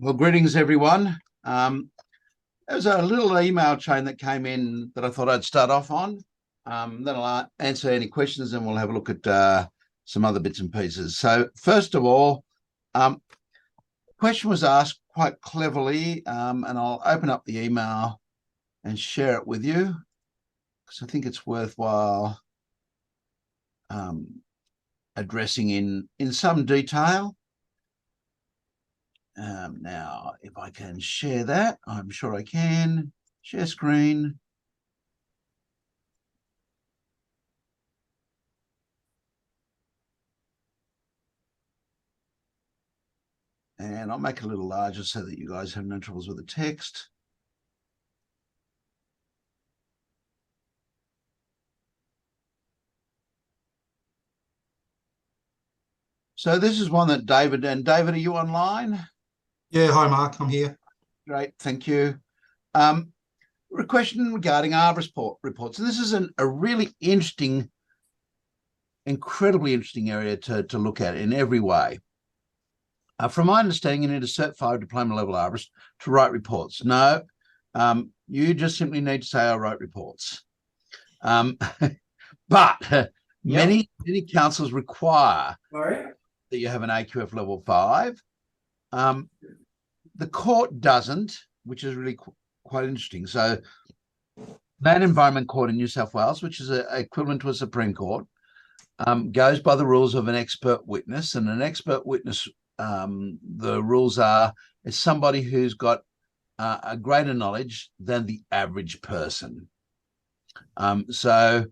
Well, greetings, everyone. There was a little email chain that came in that I thought I'd start off on. Then I'll answer any questions and we'll have a look at some other bits and pieces. So first of all, the question was asked quite cleverly, and I'll open up the email and share it with you because I think it's worthwhile addressing in some detail. Now, if I can share that, I'm sure I can. Share screen. And I'll make it a little larger so that you guys have no troubles with the text. So this is one that David, are you online? Yeah, hi Mark, I'm here. Great, thank you. A question regarding arborist reports. And this is a really interesting, incredibly interesting area to look at in every way. From my understanding, you need a Cert 5 diploma level arborist to write reports. No, you just simply need to say, I wrote reports. But many councils require that you have an AQF level 5. The court doesn't, which is really quite interesting. So Land Environment Court in New South Wales, which is equivalent to a Supreme Court, goes by the rules of an expert witness. And an expert witness, the rules are, is somebody who's got a greater knowledge than the average person. So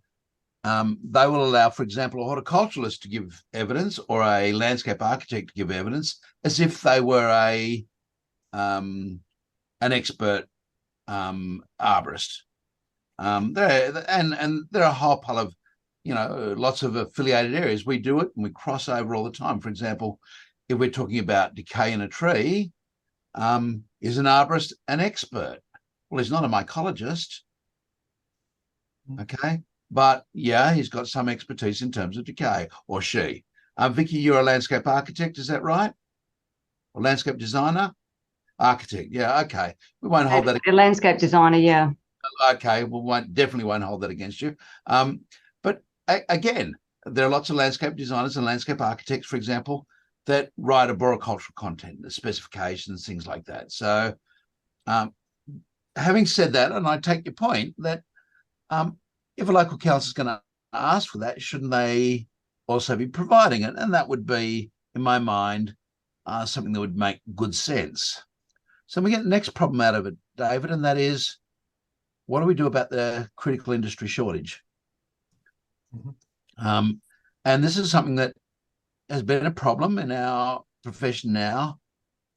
they will allow, for example, a horticulturalist to give evidence or a landscape architect to give evidence as if they were an expert arborist. And there are a whole pile of, lots of affiliated areas. We do it and we cross over all the time. For example, if we're talking about decay in a tree, is an arborist an expert? Well, he's not a mycologist. Okay. But yeah, he's got some expertise in terms of decay, or she. Vicky, you're a landscape architect, is that right? Or landscape designer? Architect, yeah, okay. We won't hold that. A landscape designer, yeah. Okay, we definitely won't hold that against you. But again, there are lots of landscape designers and landscape architects, for example, that write arboricultural content, the specifications, things like that. So having said that, and I take your point that if a local council is going to ask for that, shouldn't they also be providing it? And that would be, in my mind, something that would make good sense. So we get the next problem out of it, David, and that is, what do we do about the critical industry shortage? Mm-hmm. And this is something that has been a problem in our profession now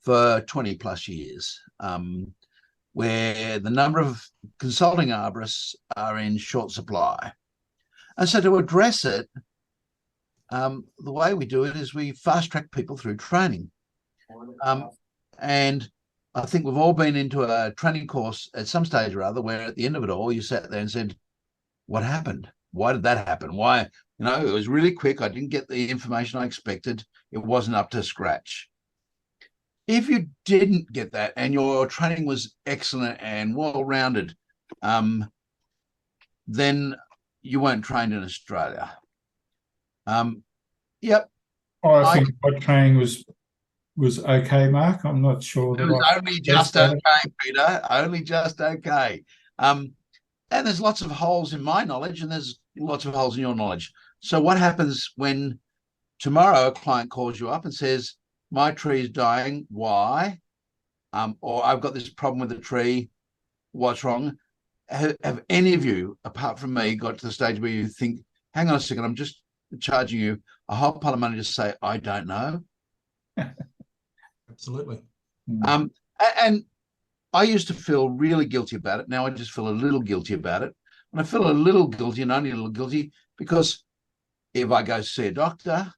for 20 plus years, where the number of consulting arborists are in short supply. And so to address it, the way we do it is we fast track people through training. And I think we've all been into a training course at some stage or other where at the end of it all, you sat there and said, what happened? Why did that happen? Why? It was really quick. I didn't get the information I expected. It wasn't up to scratch. If you didn't get that and your training was excellent and well-rounded, then you weren't trained in Australia. Yep. I think my training was okay, Mark. I'm not sure that it was only just okay, Peter. Only just okay. And there's lots of holes in my knowledge and there's lots of holes in your knowledge. So what happens when tomorrow a client calls you up and says, my tree is dying, why? Or I've got this problem with the tree, what's wrong? Have any of you, apart from me, got to the stage where you think, hang on a second, I'm just charging you a whole pile of money to say, I don't know? Absolutely. And I used to feel really guilty about it. Now I just feel a little guilty about it. And I feel a little guilty and only a little guilty because if I go see a doctor,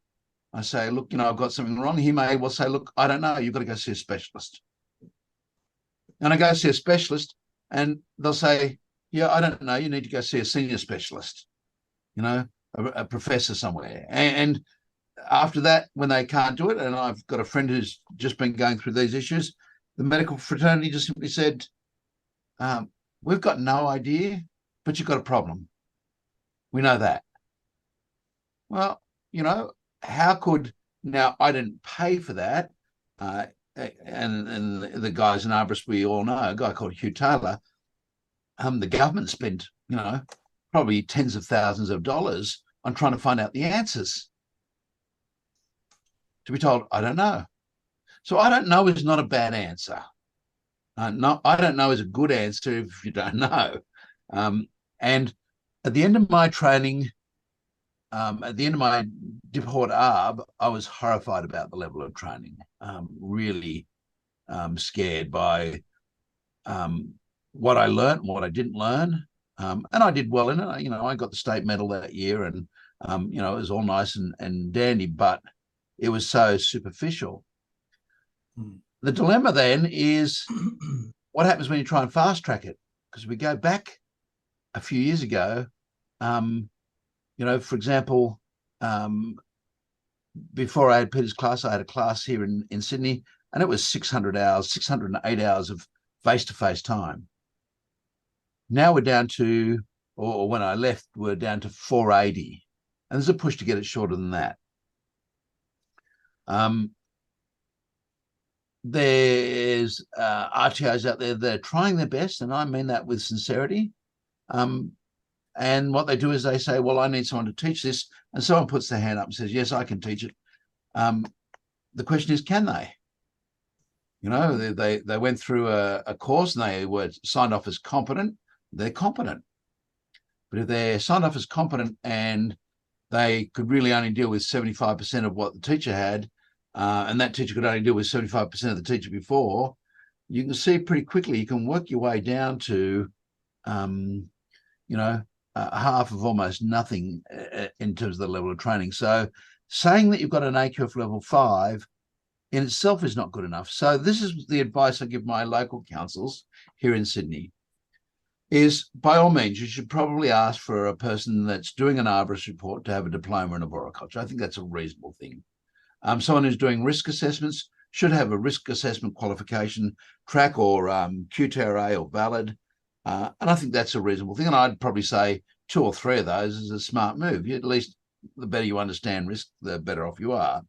I say, look, I've got something wrong. He may well say, look, I don't know. You've got to go see a specialist. And I go see a specialist and they'll say, yeah, I don't know. You need to go see a senior specialist, a professor somewhere. And after that, when they can't do it, and I've got a friend who's just been going through these issues, The medical fraternity just simply said, we've got no idea, but you've got a problem. We know that. Well, how could, now I didn't pay for that. And the guys in Arbus, we all know, a guy called Hugh Taylor, the government spent, probably tens of thousands of dollars on trying to find out the answers. To be told, I don't know. So I don't know is not a bad answer. No, I don't know is a good answer if you don't know. And at the end of my training, at the end of my Diport Arb, I was horrified about the level of training, really scared by what I learned and what I didn't learn. And I did well in it. I got the state medal that year, and, it was all nice and dandy, but it was so superficial. The dilemma then is what happens when you try and fast track it? Because we go back a few years ago, for example, before I had Peter's class, I had a class here in Sydney, and it was 600 hours, 608 hours of face-to-face time. Now we're down to, or when I left, we're down to 480. And there's a push to get it shorter than that. There's RTOs out there that are trying their best, and I mean that with sincerity. And what they do is they say, well, I need someone to teach this. And someone puts their hand up and says, yes, I can teach it. The question is, can they? They went through a course and they were signed off as competent. They're competent. But if they're signed off as competent and they could really only deal with 75% of what the teacher had, and that teacher could only deal with 75% of the teacher before, you can see pretty quickly, you can work your way down to, half of almost nothing in terms of the level of training. So saying that you've got an AQF level 5 in itself is not good enough. So this is the advice I give my local councils here in Sydney, is by all means, you should probably ask for a person that's doing an arborist report to have a diploma in arboriculture. I think that's a reasonable thing. Someone who's doing risk assessments should have a risk assessment qualification track or QTRA or valid. And I think that's a reasonable thing. And I'd probably say 2 or 3 of those is a smart move. At least the better you understand risk, the better off you are.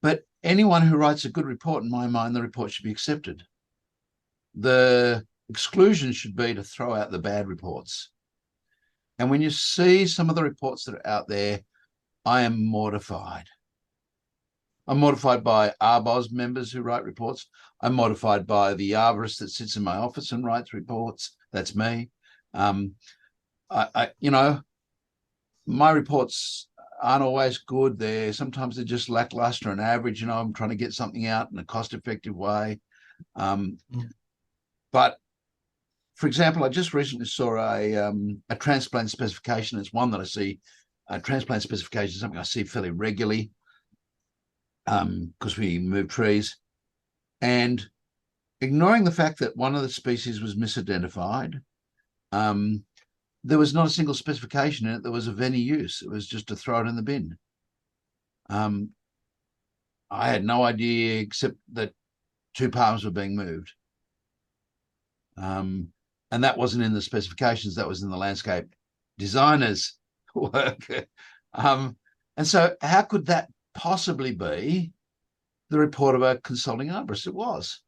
But anyone who writes a good report, in my mind, the report should be accepted. The exclusion should be to throw out the bad reports. And when you see some of the reports that are out there, I am mortified. I'm mortified by ARBOS members who write reports. I'm mortified by the arborist that sits in my office and writes reports. That's me. My reports aren't always good. Sometimes they're just lackluster and average. I'm trying to get something out in a cost-effective way. But for example, I just recently saw a transplant specification. It's one that I see. Transplant specification is something I see fairly regularly because we move trees. And ignoring the fact that one of the species was misidentified, there was not a single specification in it that was of any use. It was just to throw it in the bin. I had no idea except that 2 palms were being moved. And that wasn't in the specifications, that was in the landscape designer's work. And so how could that possibly be the report of a consulting arborist? It was.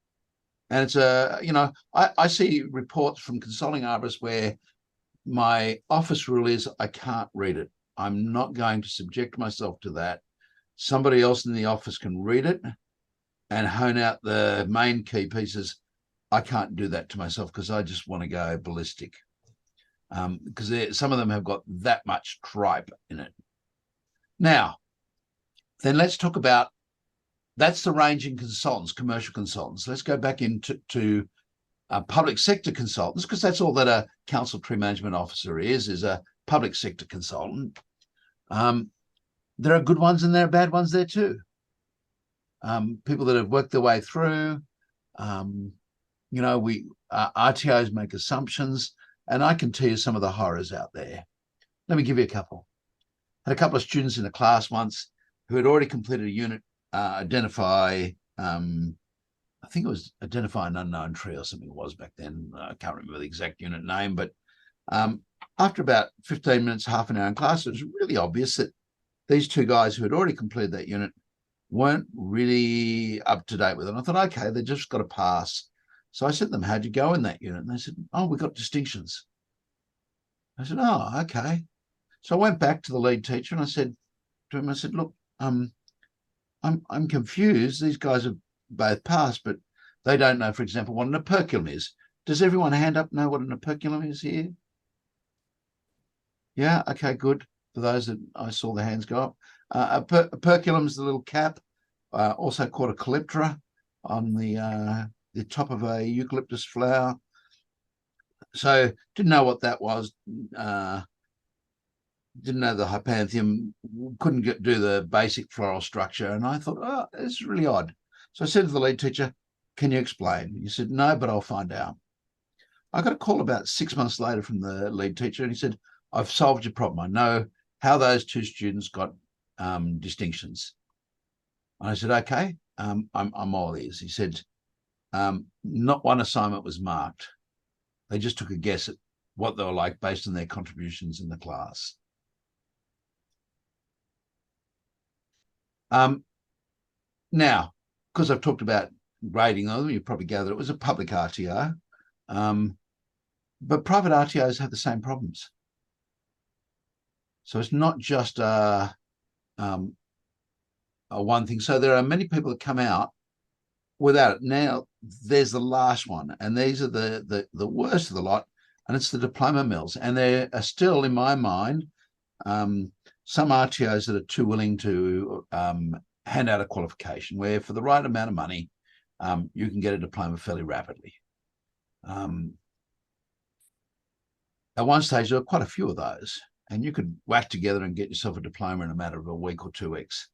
And it's I see reports from consulting arborists where my office rule is I can't read it. I'm not going to subject myself to that. Somebody else in the office can read it and hone out the main key pieces. I can't do that to myself because I just want to go ballistic. Because some of them have got that much tripe in it. Now, then let's talk about, that's the ranging consultants, commercial consultants. Let's go back into public sector consultants, because that's all that a council tree management officer is a public sector consultant. There are good ones and there are bad ones there too. People that have worked their way through, RTOs make assumptions, and I can tell you some of the horrors out there. Let me give you a couple. I had a couple of students in a class once who had already completed a unit, identify I think it was identify an unknown tree or something it was back then. I can't remember the exact unit name, but after about 15 minutes, half an hour in class, it was really obvious that these two guys who had already completed that unit weren't really up to date with it. And I thought, okay, they just got to pass. So I said to them, how'd you go in that unit? And they said, oh, we got distinctions. I said, oh, okay. So I went back to the lead teacher and I said to him, I said, look, I'm confused. These guys have both passed, but they don't know, for example, what an operculum is. Does everyone hand up know what an operculum is here? Yeah, okay, good. For those that I saw the hands go up. Operculum is the little cap, also called a calyptra, on the top of a eucalyptus flower. So didn't know what that was. Didn't know the hypanthium, couldn't do the basic floral structure. And I thought, oh, this is really odd. So I said to the lead teacher, can you explain? He said, no, but I'll find out. I got a call about 6 months later from the lead teacher, and he said, I've solved your problem. I know how those two students got distinctions. And I said, okay, I'm all ears. He said, not one assignment was marked. They just took a guess at what they were like based on their contributions in the class. Now, because I've talked about grading them, you probably gathered it was a public RTO. But private RTOs have the same problems. So it's not just a one thing. So there are many people that come out without it. Now there's the last one, and these are the worst of the lot, and it's the diploma mills. And there are still, in my mind, some RTOs that are too willing to hand out a qualification where for the right amount of money, you can get a diploma fairly rapidly. At one stage, there were quite a few of those, and you could whack together and get yourself a diploma in a matter of a week or 2 weeks.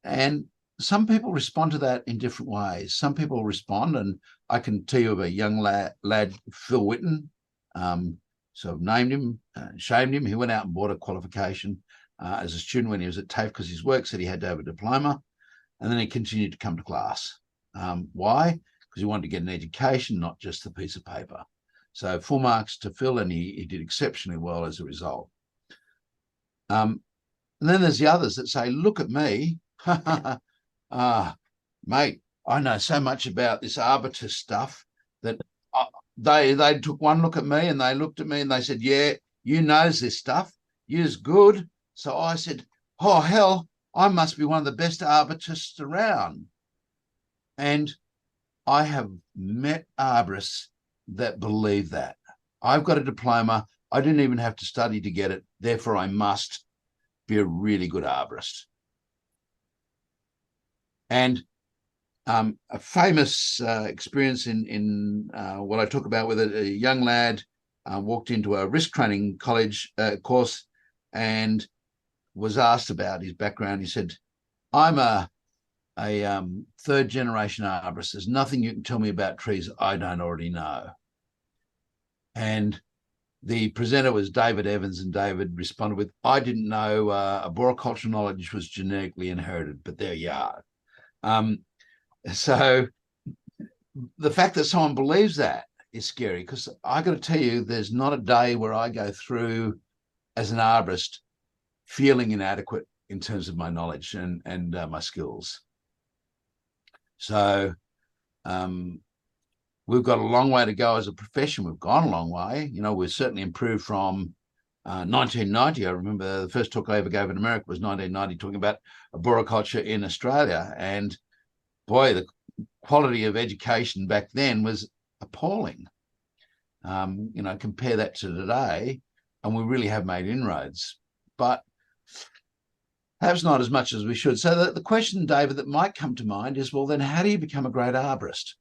And some people respond to that in different ways. Some people respond, and I can tell you of a young lad, Phil Whitten. So I've named him, shamed him. He went out and bought a qualification as a student when he was at TAFE because his work said he had to have a diploma, and then he continued to come to class. Why? Because he wanted to get an education, not just a piece of paper. So full marks to Phil, and he did exceptionally well as a result. And then there's the others that say, look at me. Mate, I know so much about this arbiter stuff that they took one look at me and they looked at me and they said, yeah, you knows this stuff. You's good. So I said, oh, hell, I must be one of the best arborists around. And I have met arborists that believe that. I've got a diploma. I didn't even have to study to get it. Therefore, I must be a really good arborist. And a famous experience in what I talk about with a young lad walked into a risk training college course and was asked about his background. He said, I'm a third generation arborist. There's nothing you can tell me about trees I don't already know. And the presenter was David Evans, and David responded with, I didn't know arboricultural knowledge was genetically inherited, but there you are. So the fact that someone believes that is scary, because I got to tell you, there's not a day where I go through as an arborist feeling inadequate in terms of my knowledge and my skills. So we've got a long way to go as a profession. We've gone a long way. You know, we've certainly improved from 1990. I remember the first talk I ever gave in America was 1990, talking about arboriculture in Australia. And boy, the quality of education back then was appalling. You know, compare that to today, and we really have made inroads, but perhaps not as much as we should. So the question, David, that might come to mind is, well, then how do you become a great arborist?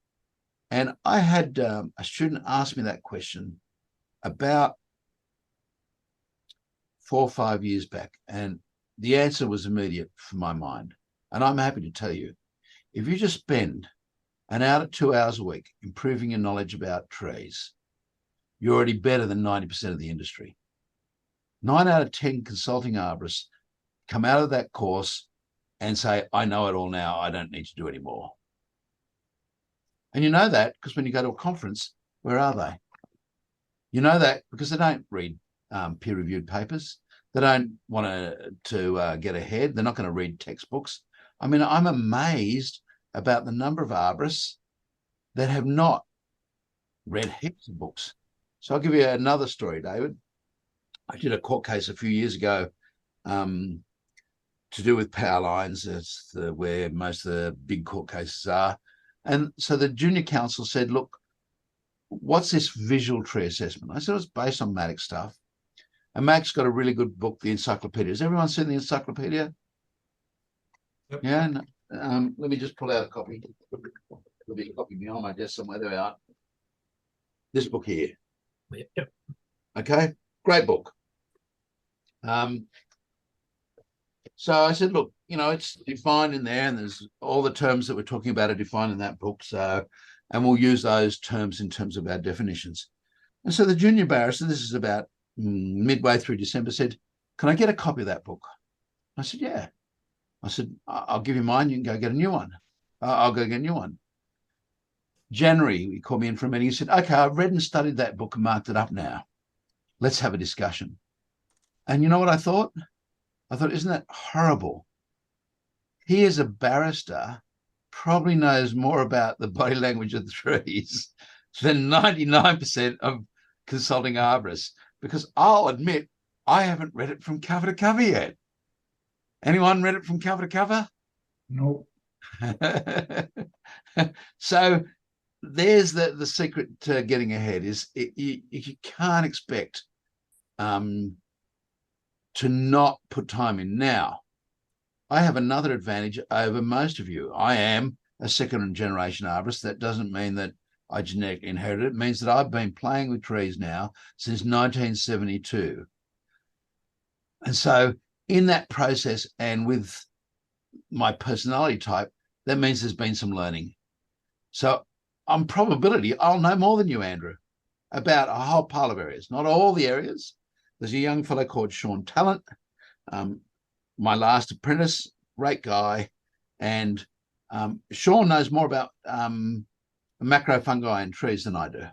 And I had a student ask me that question about 4 or 5 years back, and the answer was immediate for my mind. And I'm happy to tell you, if you just spend an hour to 2 hours a week improving your knowledge about trees, you're already better than 90% of the industry. 9 out of 10 consulting arborists come out of that course and say, I know it all now. I don't need to do any more. And you know that because when you go to a conference, where are they? You know that because they don't read peer-reviewed papers. They don't want to get ahead. They're not going to read textbooks. I mean, I'm amazed about the number of arborists that have not read heaps of books. So I'll give you another story, David. I did a court case a few years ago to do with power lines. That's where most of the big court cases are. And so the junior counsel said, look, what's this visual tree assessment? I said, it's based on Matic stuff. And Mac's got a really good book, the Encyclopedia. Has everyone seen the Encyclopedia? Yep. Yeah. No. Let me just pull out a copy. There'll be a copy behind my desk somewhere. There we are. This book here. Yep. Okay. Great book. So I said, look, it's defined in there, and there's all the terms that we're talking about are defined in that book. So, and we'll use those terms in terms of our definitions. And so the junior barrister, this is about midway through December, said, can I get a copy of that book? I said, yeah. I said, I'll give you mine. You can go get a new one. I'll go get a new one. January, he called me in for a meeting. He said, okay, I've read and studied that book and marked it up now. Let's have a discussion. And you know what I thought? I thought, isn't that horrible? He, as a barrister, probably knows more about the body language of the trees than 99% of consulting arborists, because I'll admit I haven't read it from cover to cover yet. Anyone read it from cover to cover? No. So there's the secret to getting ahead is you can't expect to not put time in. Now, I have another advantage over most of you. I am a second generation arborist. That doesn't mean that I genetically inherited it. It means that I've been playing with trees now since 1972. And so in that process and with my personality type, that means there's been some learning. So on probability, I'll know more than you, Andrew, about a whole pile of areas, not all the areas. There's a young fellow called Sean Talent, my last apprentice, great guy. And Sean knows more about macrofungi and trees than I do.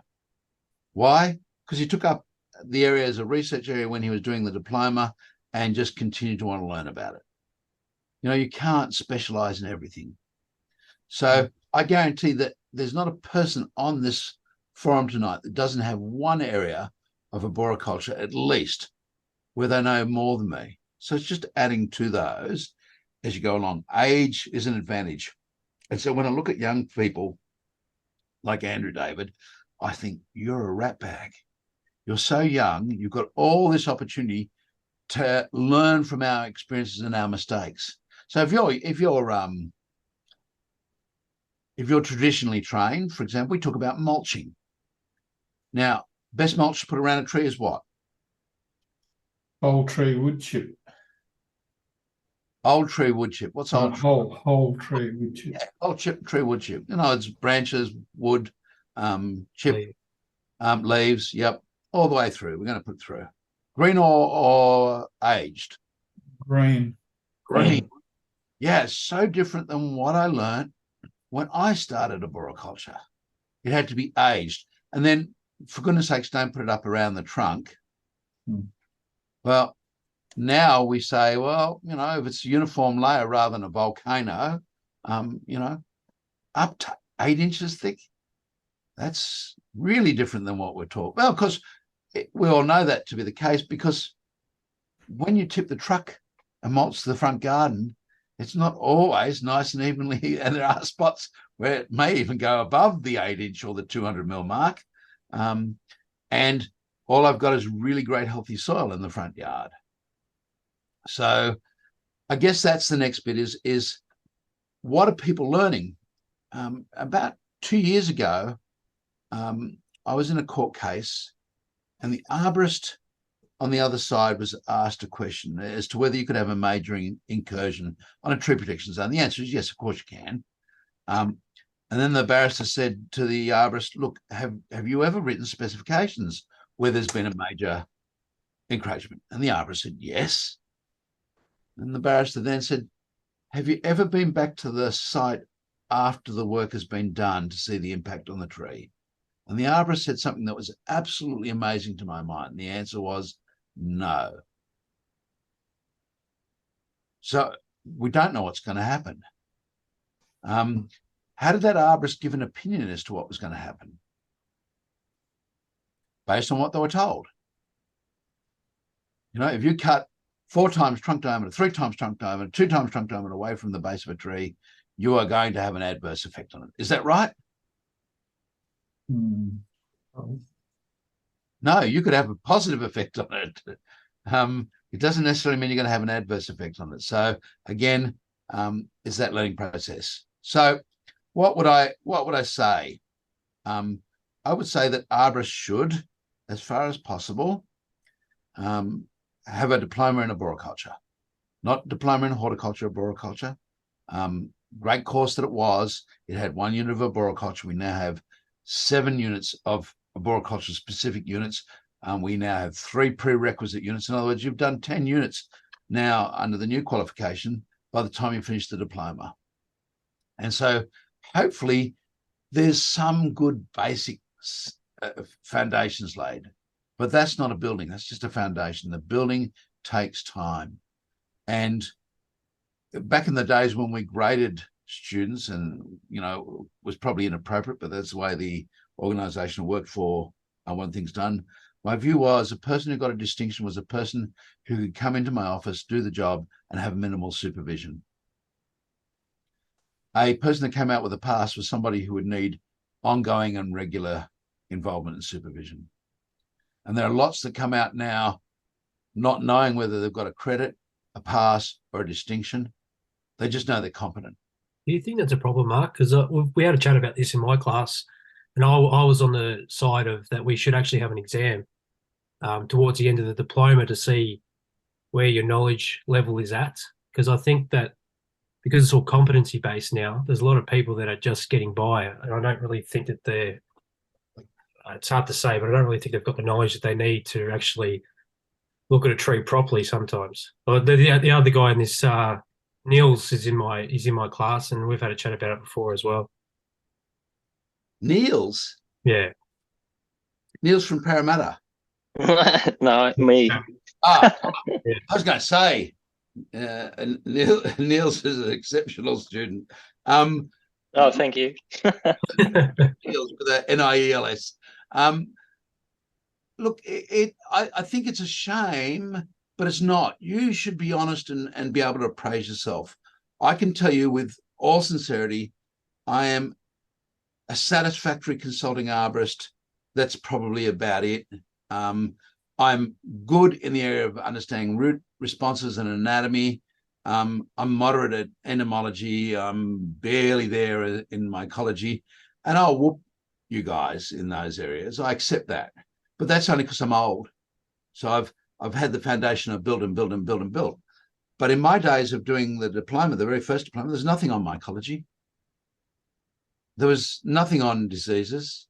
Why? Because he took up the area as a research area when he was doing the diploma and just continued to want to learn about it. You can't specialize in everything. So I guarantee that there's not a person on this forum tonight that doesn't have one area of arboriculture at least where they know more than me. So it's just adding to those as you go along. Age is an advantage. And so when I look at young people like Andrew David, I think you're a rat bag. You're so young. You've got all this opportunity to learn from our experiences and our mistakes. So if you're traditionally trained, for example, we talk about mulching. Now, best mulch to put around a tree is what? Whole tree wood chip. Old tree wood chip. What's old? Whole tree wood chip. Yeah, old tree wood chip. It's branches, wood, chip, leaves. Yep, all the way through. We're going to put through. Green or aged? Green. Yeah, it's so different than what I learned when I started arboriculture. It had to be aged. And then, for goodness sakes, don't put it up around the trunk. Well, now we say, well, if it's a uniform layer rather than a volcano, up to 8 inches thick, that's really different than what we're talking. Well, because we all know that to be the case, because when you tip the truck and mulch to the front garden, it's not always nice and evenly, and there are spots where it may even go above the 8-inch or the 200 mil mark. And all I've got is really great healthy soil in the front yard. So I guess that's the next bit is what are people learning? About 2 years ago, I was in a court case and the arborist on the other side was asked a question as to whether you could have a major incursion on a tree protection zone. The answer is yes, of course you can. And then the barrister said to the arborist, look, have you ever written specifications where there's been a major encroachment? And the arborist said, yes. And the barrister then said, have you ever been back to the site after the work has been done to see the impact on the tree? And the arborist said something that was absolutely amazing to my mind. The answer was no. So we don't know what's going to happen. How did that arborist give an opinion as to what was going to happen? Based on what they were told. You know, if you cut 4 times trunk diameter, 3 times trunk diameter, 2 times trunk diameter away from the base of a tree, you are going to have an adverse effect on it. Is that right? No, you could have a positive effect on it. It doesn't necessarily mean you're going to have an adverse effect on it. So again, it's that learning process. So what would I say? I would say that arborists should, as far as possible, have a diploma in arboriculture, not diploma in horticulture, arboriculture. Great course that it was. It had 1 unit of arboriculture. We now have 7 units of arboriculture specific units. We now have 3 prerequisite units. In other words, you've done 10 units now under the new qualification by the time you finish the diploma. And so hopefully there's some good basic foundations laid, but that's not a building. That's just a foundation. The building takes time. And back in the days when we graded students, and, you know, was probably inappropriate, but that's the way the organization worked for when things done. My view was a person who got a distinction was a person who could come into my office, do the job, and have minimal supervision. A person that came out with a pass was somebody who would need ongoing and regular involvement and supervision. And there are lots that come out now not knowing whether they've got a credit, a pass, or a distinction. They just know they're competent. Do you think that's a problem, Mark? Because we had a chat about this in my class, and I was on the side of that we should actually have an exam towards the end of the diploma to see where your knowledge level is at. Because I think that because it's all competency based now, there's a lot of people that are just getting by, and I don't really think that they're. It's hard to say, but I don't really think they've got the knowledge that they need to actually look at a tree properly. Sometimes, the other guy in this Niels is in my class, and we've had a chat about it before as well. Niels? Yeah. Niels from Parramatta? No, me. Yeah. I was going to say, Niels is an exceptional student. Oh, thank you. Niels with a NIELS. Look, I think it's a shame, but it's not. You should be honest and be able to praise yourself. I can tell you with all sincerity, I am a satisfactory consulting arborist. That's probably about it. I'm good in the area of understanding root responses and anatomy. I'm moderate at entomology. I'm barely there in mycology, and I'll whoop you guys in those areas. I accept that, but that's only because I'm old. So I've had the foundation of build and build and build and build. But in my days of doing the diploma, the very first diploma, there's nothing on mycology. There was nothing on diseases.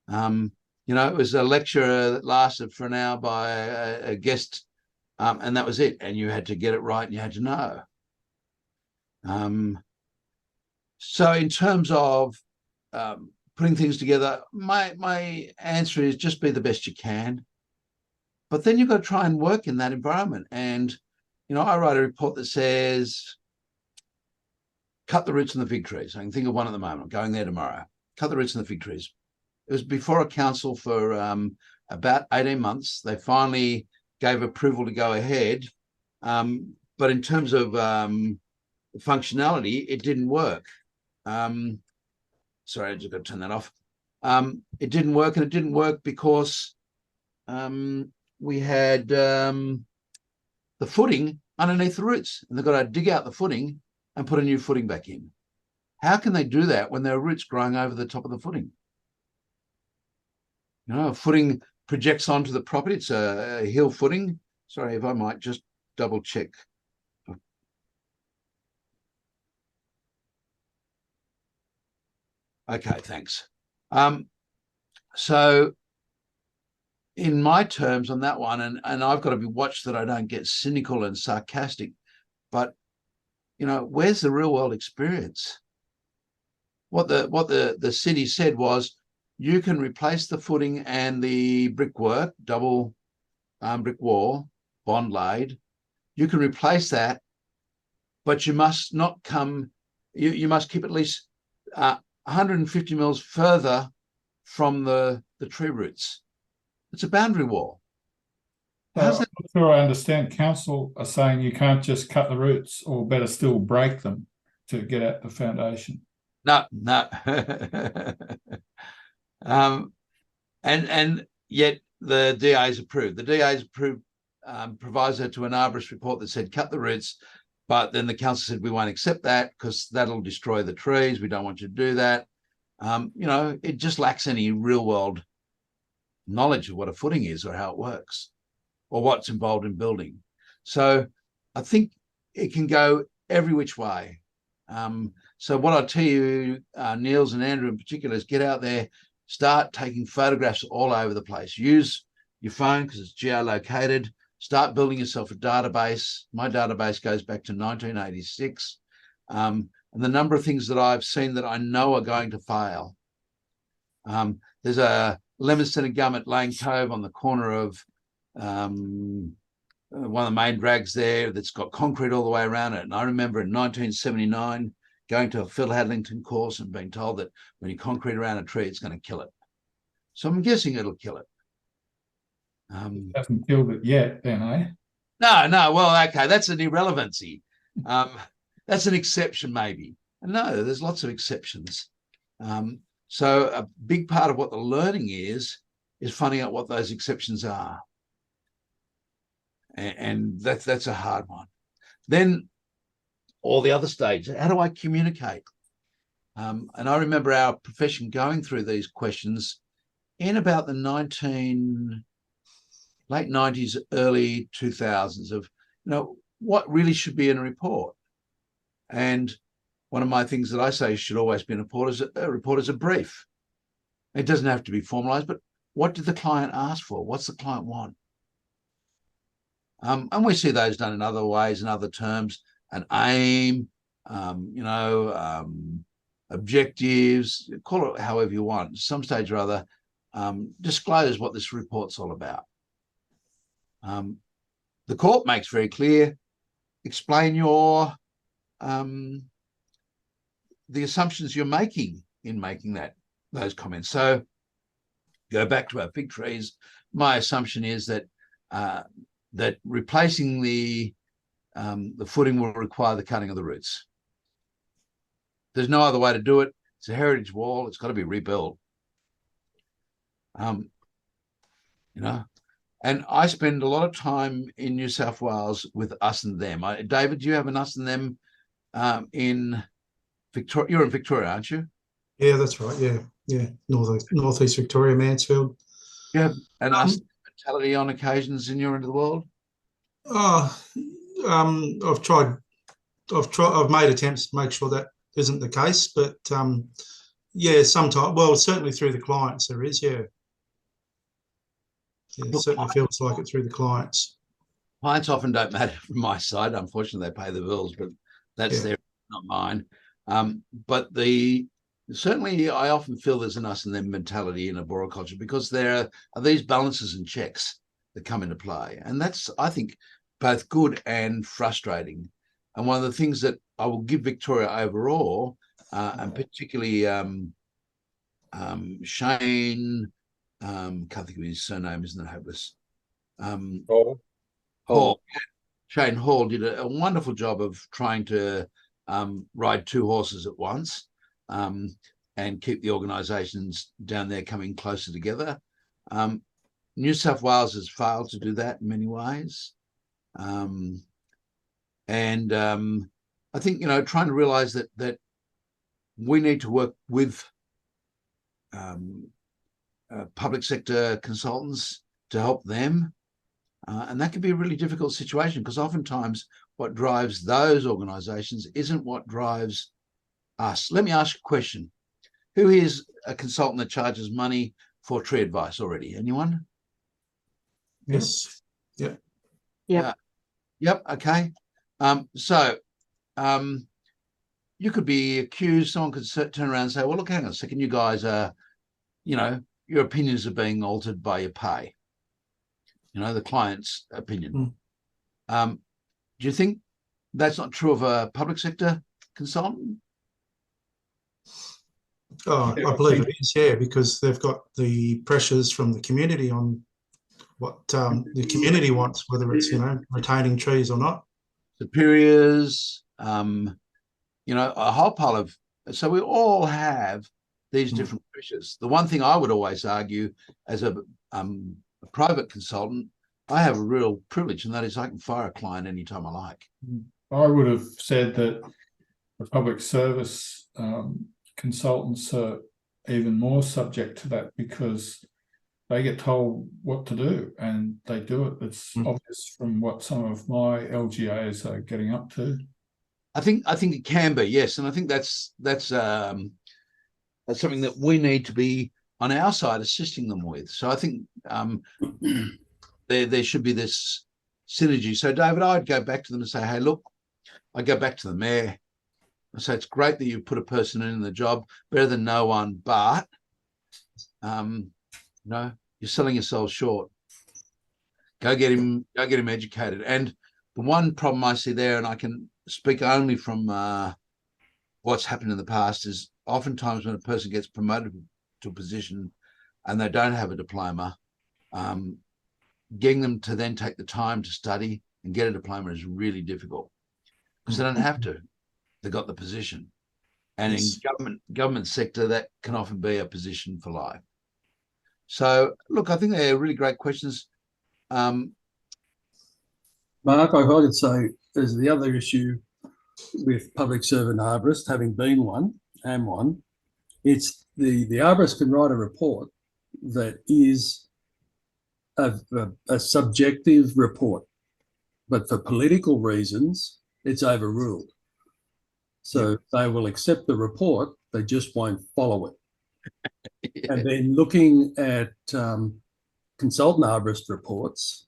You know, it was a lecture that lasted for an hour by a guest, and that was it. And you had to get it right and you had to know. So in terms of putting things together, my answer is just be the best you can. But then you've got to try and work in that environment. And, you know, I write a report that says, cut the roots in the fig trees. I can think of one at the moment. I'm going there tomorrow. Cut the roots in the fig trees. It was before a council for about 18 months. They finally gave approval to go ahead. But in terms of functionality, it didn't work. Sorry, I just got to turn that off. It didn't work, and it didn't work because we had the footing underneath the roots, and they've got to dig out the footing and put a new footing back in. How can they do that when there are roots growing over the top of the footing? You know, a footing projects onto the property. It's a hill footing. Sorry, if I might just double check. Okay, thanks. So in my terms on that one, and I've got to be watched that I don't get cynical and sarcastic, but, you know, where's the real world experience? what the city said was, you can replace the footing and the brickwork, double brick wall, bond laid. You can replace that, but you must not come. You must keep at least 150 mils further from the tree roots. It's a boundary wall. How's that? I'm not sure I understand. Council are saying you can't just cut the roots, or better still, break them to get at the foundation. No. And yet the DA's approved. The DA's approved proviso to an arborist report that said cut the roots, but then the council said we won't accept that because that'll destroy the trees. We don't want you to do that. It just lacks any real world knowledge of what a footing is or how it works or what's involved in building. So I think it can go every which way. So what I tell you, Niels and Andrew in particular, is get out there, start taking photographs all over the place. Use your phone because it's geolocated. Start building yourself a database. My database goes back to 1986. And the number of things that I've seen that I know are going to fail. There's a Leominster and Gum at Lane Cove on the corner of one of the main drags there that's got concrete all the way around it. And I remember in 1979 going to a Phil Hadlington course and being told that when you concrete around a tree, it's going to kill it. So I'm guessing it'll kill it. It hasn't killed it yet, then, eh? No. Well, okay, that's an irrelevancy. That's an exception, maybe. No, there's lots of exceptions. So a big part of what the learning is finding out what those exceptions are. And that's a hard one. Then all the other stages, how do I communicate? And I remember our profession going through these questions in about the late 90s, early 2000s of, what really should be in a report. And one of my things that I say should always be in a report is a brief. It doesn't have to be formalized, but what did the client ask for? What's the client want? And we see those done in other ways, in other terms, an aim, objectives, call it however you want. At some stage or other, disclose what this report's all about. The court makes very clear, explain the assumptions you're making in making those comments. So go back to our fig trees. My assumption is that that replacing the footing will require the cutting of the roots. There's no other way to do it. It's a heritage wall. It's got to be rebuilt. And I spend a lot of time in New South Wales with us and them. David, do you have an us and them in Victoria? You're in Victoria, aren't you? Yeah, that's right. Yeah. Northeast Victoria, Mansfield. You have an us mentality on occasions in your end of the world? I've made attempts to make sure that isn't the case, but yeah, sometimes, well, certainly through the clients there is, yeah. It certainly feels like it through the clients. Clients often don't matter from my side. Unfortunately, they pay the bills, but that's their, not mine. But certainly I often feel there's an us and them mentality in arboriculture because there are these balances and checks that come into play. And that's, I think, both good and frustrating. And one of the things that I will give Victoria overall, and particularly Shane, can't think of his surname, isn't it hopeless? Hall. Shane Hall did a wonderful job of trying to ride two horses at once and keep the organisations down there coming closer together. New South Wales has failed to do that in many ways. And I think, trying to realise that we need to work with public sector consultants to help them. And that can be a really difficult situation because oftentimes what drives those organisations isn't what drives us. Let me ask a question. Who is a consultant that charges money for tree advice already? Anyone? Yes. Yep. Yep. Okay. you could be accused, someone could turn around and say, well, look, hang on a second, you guys are, your opinions are being altered by your pay, the client's opinion. Do you think that's not true of a public sector consultant? Oh, I believe it is, yeah, because they've got the pressures from the community on what the community wants, whether it's, retaining trees or not. Superiors, a whole pile of, so we all have these different pressures. The one thing I would always argue as a private consultant, I have a real privilege, and that is I can fire a client anytime I like. I would have said that the public service consultants are even more subject to that because they get told what to do and they do it. It's obvious from what some of my LGAs are getting up to. I think it can be, yes, and I think that's something that we need to be on our side assisting them with. So I think there should be this synergy. So David, I'd go back to them and say, hey, look, I go back to the mayor. I say it's great that you put a person in the job, better than no one, but you're selling yourself short. Go get him educated. And the one problem I see there, and I can speak only from what's happened in the past, is oftentimes when a person gets promoted to a position and they don't have a diploma, getting them to then take the time to study and get a diploma is really difficult because they don't have to. They got the position. And yes, in government sector, that can often be a position for life. So, look, I think they're really great questions. Mark, I could say there's the other issue with public servant arborists, having been one, it's the arborist can write a report that is a subjective report, but for political reasons, it's overruled. So they will accept the report, they just won't follow it. And then looking at consultant arborist reports,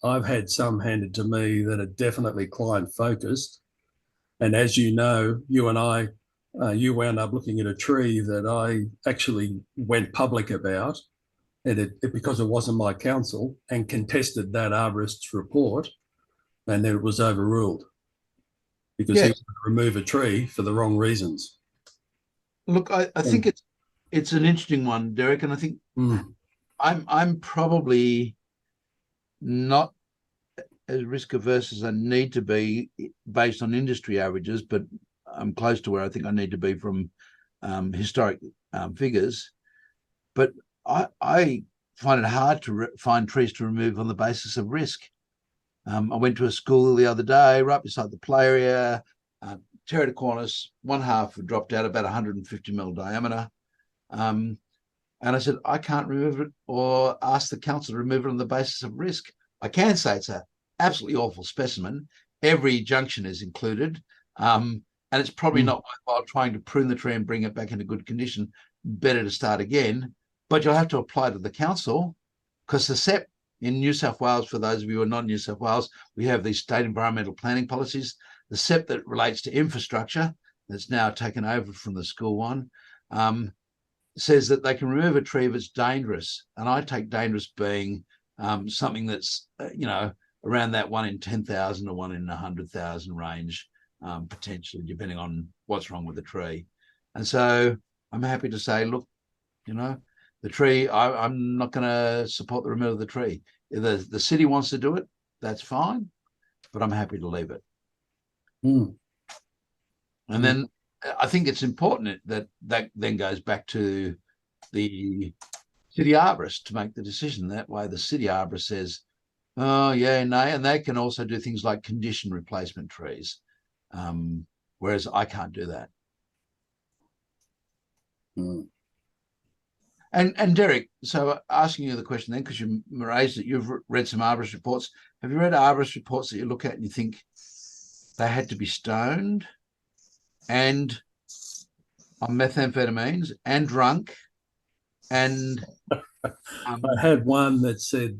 I've had some handed to me that are definitely client focused. And as you know, you and I, you wound up looking at a tree that I actually went public about, and because it wasn't my counsel, and contested that arborist's report, and then it was overruled because he would remove a tree for the wrong reasons. Look, I think it's an interesting one, Derek, and I think I'm probably not as risk averse as I need to be based on industry averages, but I'm close to where I think I need to be from historic figures. But I find it hard to find trees to remove on the basis of risk. I went to a school the other day right beside the play area, Terraticornis, one half dropped out about 150 mil diameter. And I said, I can't remove it or ask the council to remove it on the basis of risk. I can say it's an absolutely awful specimen. Every junction is included. And it's probably not worthwhile trying to prune the tree and bring it back into good condition. Better to start again. But you'll have to apply to the council because the Sept in New South Wales, for those of you who are not in New South Wales, we have these state environmental planning policies. The Sept that relates to infrastructure, that's now taken over from the school one, says that they can remove a tree if it's dangerous. And I take dangerous being something that's, around that 1 in 10,000 or 1 in 100,000 range, potentially, depending on what's wrong with the tree. And so I'm happy to say, look, the tree, I'm not going to support the removal of the tree. If the city wants to do it, that's fine, but I'm happy to leave it. And then I think it's important that then goes back to the city arborist to make the decision. That way the city arborist says, oh, yeah, nay, and they can also do things like condition replacement trees, whereas I can't do that. And Derek, so asking you the question then, because you raised that you've read some arborist reports. Have you read arborist reports that you look at and you think they had to be stoned and on methamphetamines and drunk? And I had one that said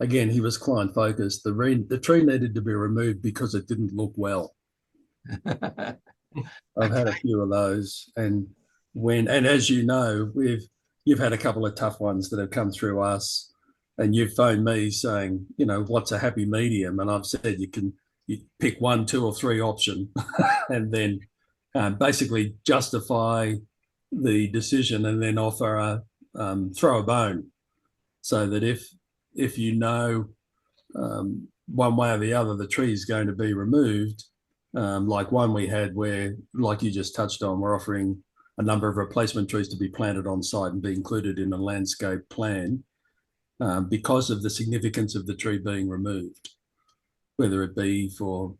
again, he was client focused. The tree needed to be removed because it didn't look well. I've had a few of those, and as you know, you've had a couple of tough ones that have come through us, and you've phoned me saying, you know, what's a happy medium, and I've said you pick 1, 2, or 3 option, and then basically justify the decision, and then offer throw a bone, so that if you know one way or the other the tree is going to be removed. Like one we had where, like you just touched on, we're offering a number of replacement trees to be planted on site and be included in a landscape plan because of the significance of the tree being removed, whether it be for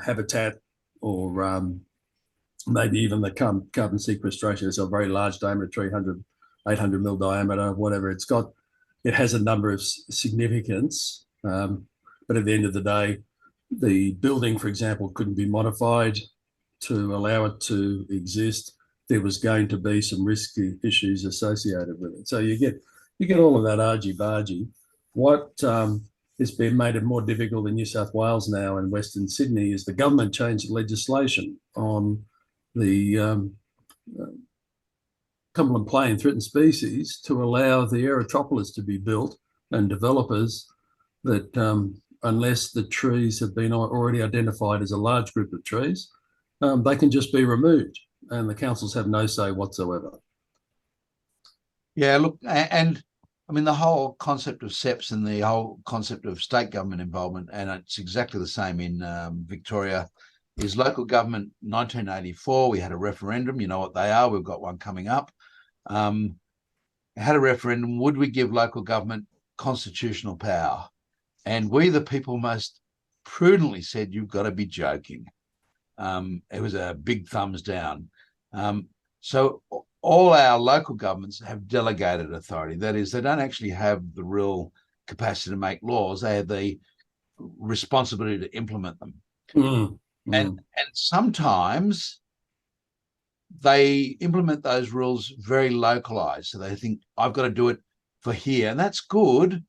habitat or maybe even the carbon sequestration. It's a very large diameter tree, 800 mil diameter, whatever it's got. It has a number of significance, but at the end of the day, the building, for example, couldn't be modified to allow it to exist. There was going to be some risky issues associated with it. So you get all of that argy-bargy. What has been made it more difficult in New South Wales now and Western Sydney is the government changed legislation on the Cumberland Plain threatened species to allow the aerotropolis to be built, and developers that unless the trees have been already identified as a large group of trees, they can just be removed, and the councils have no say whatsoever. Yeah, look, and I mean, the whole concept of Septs and the whole concept of state government involvement, and it's exactly the same in Victoria, is local government. 1984, we had a referendum. You know what they are. We've got one coming up. Had a referendum. Would we give local government constitutional power? And we, the people, most prudently said, you've got to be joking. It was a big thumbs down. So all our local governments have delegated authority. That is, they don't actually have the real capacity to make laws. They have the responsibility to implement them. And sometimes they implement those rules very localized. So they think, I've got to do it for here. And that's good,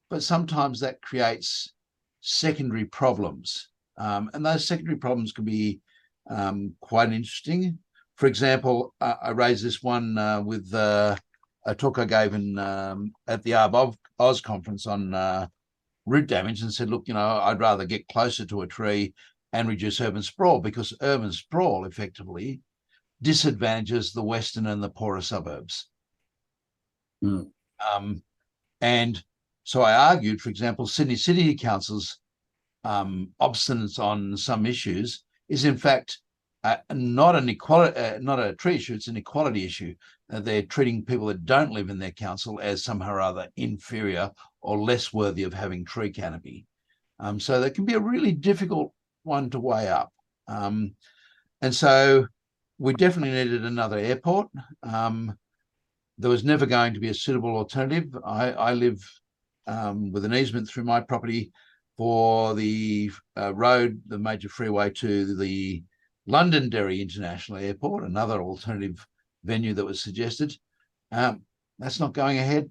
but sometimes that creates secondary problems. And those secondary problems can be quite interesting. For example, I raised this one with a talk I gave at the Arb Oz conference on root damage, and said, look, you know, I'd rather get closer to a tree and reduce urban sprawl, because urban sprawl effectively disadvantages the western and the poorer suburbs. And so I argued, for example, Sydney City Council's obstinance on some issues is in fact not a tree issue, it's an equality issue. They're treating people that don't live in their council as somehow or other inferior or less worthy of having tree canopy. So that can be a really difficult one to weigh up. And so we definitely needed another airport. There was never going to be a suitable alternative. I live with an easement through my property for the road, the major freeway to the Londonderry International Airport, another alternative venue that was suggested. That's not going ahead.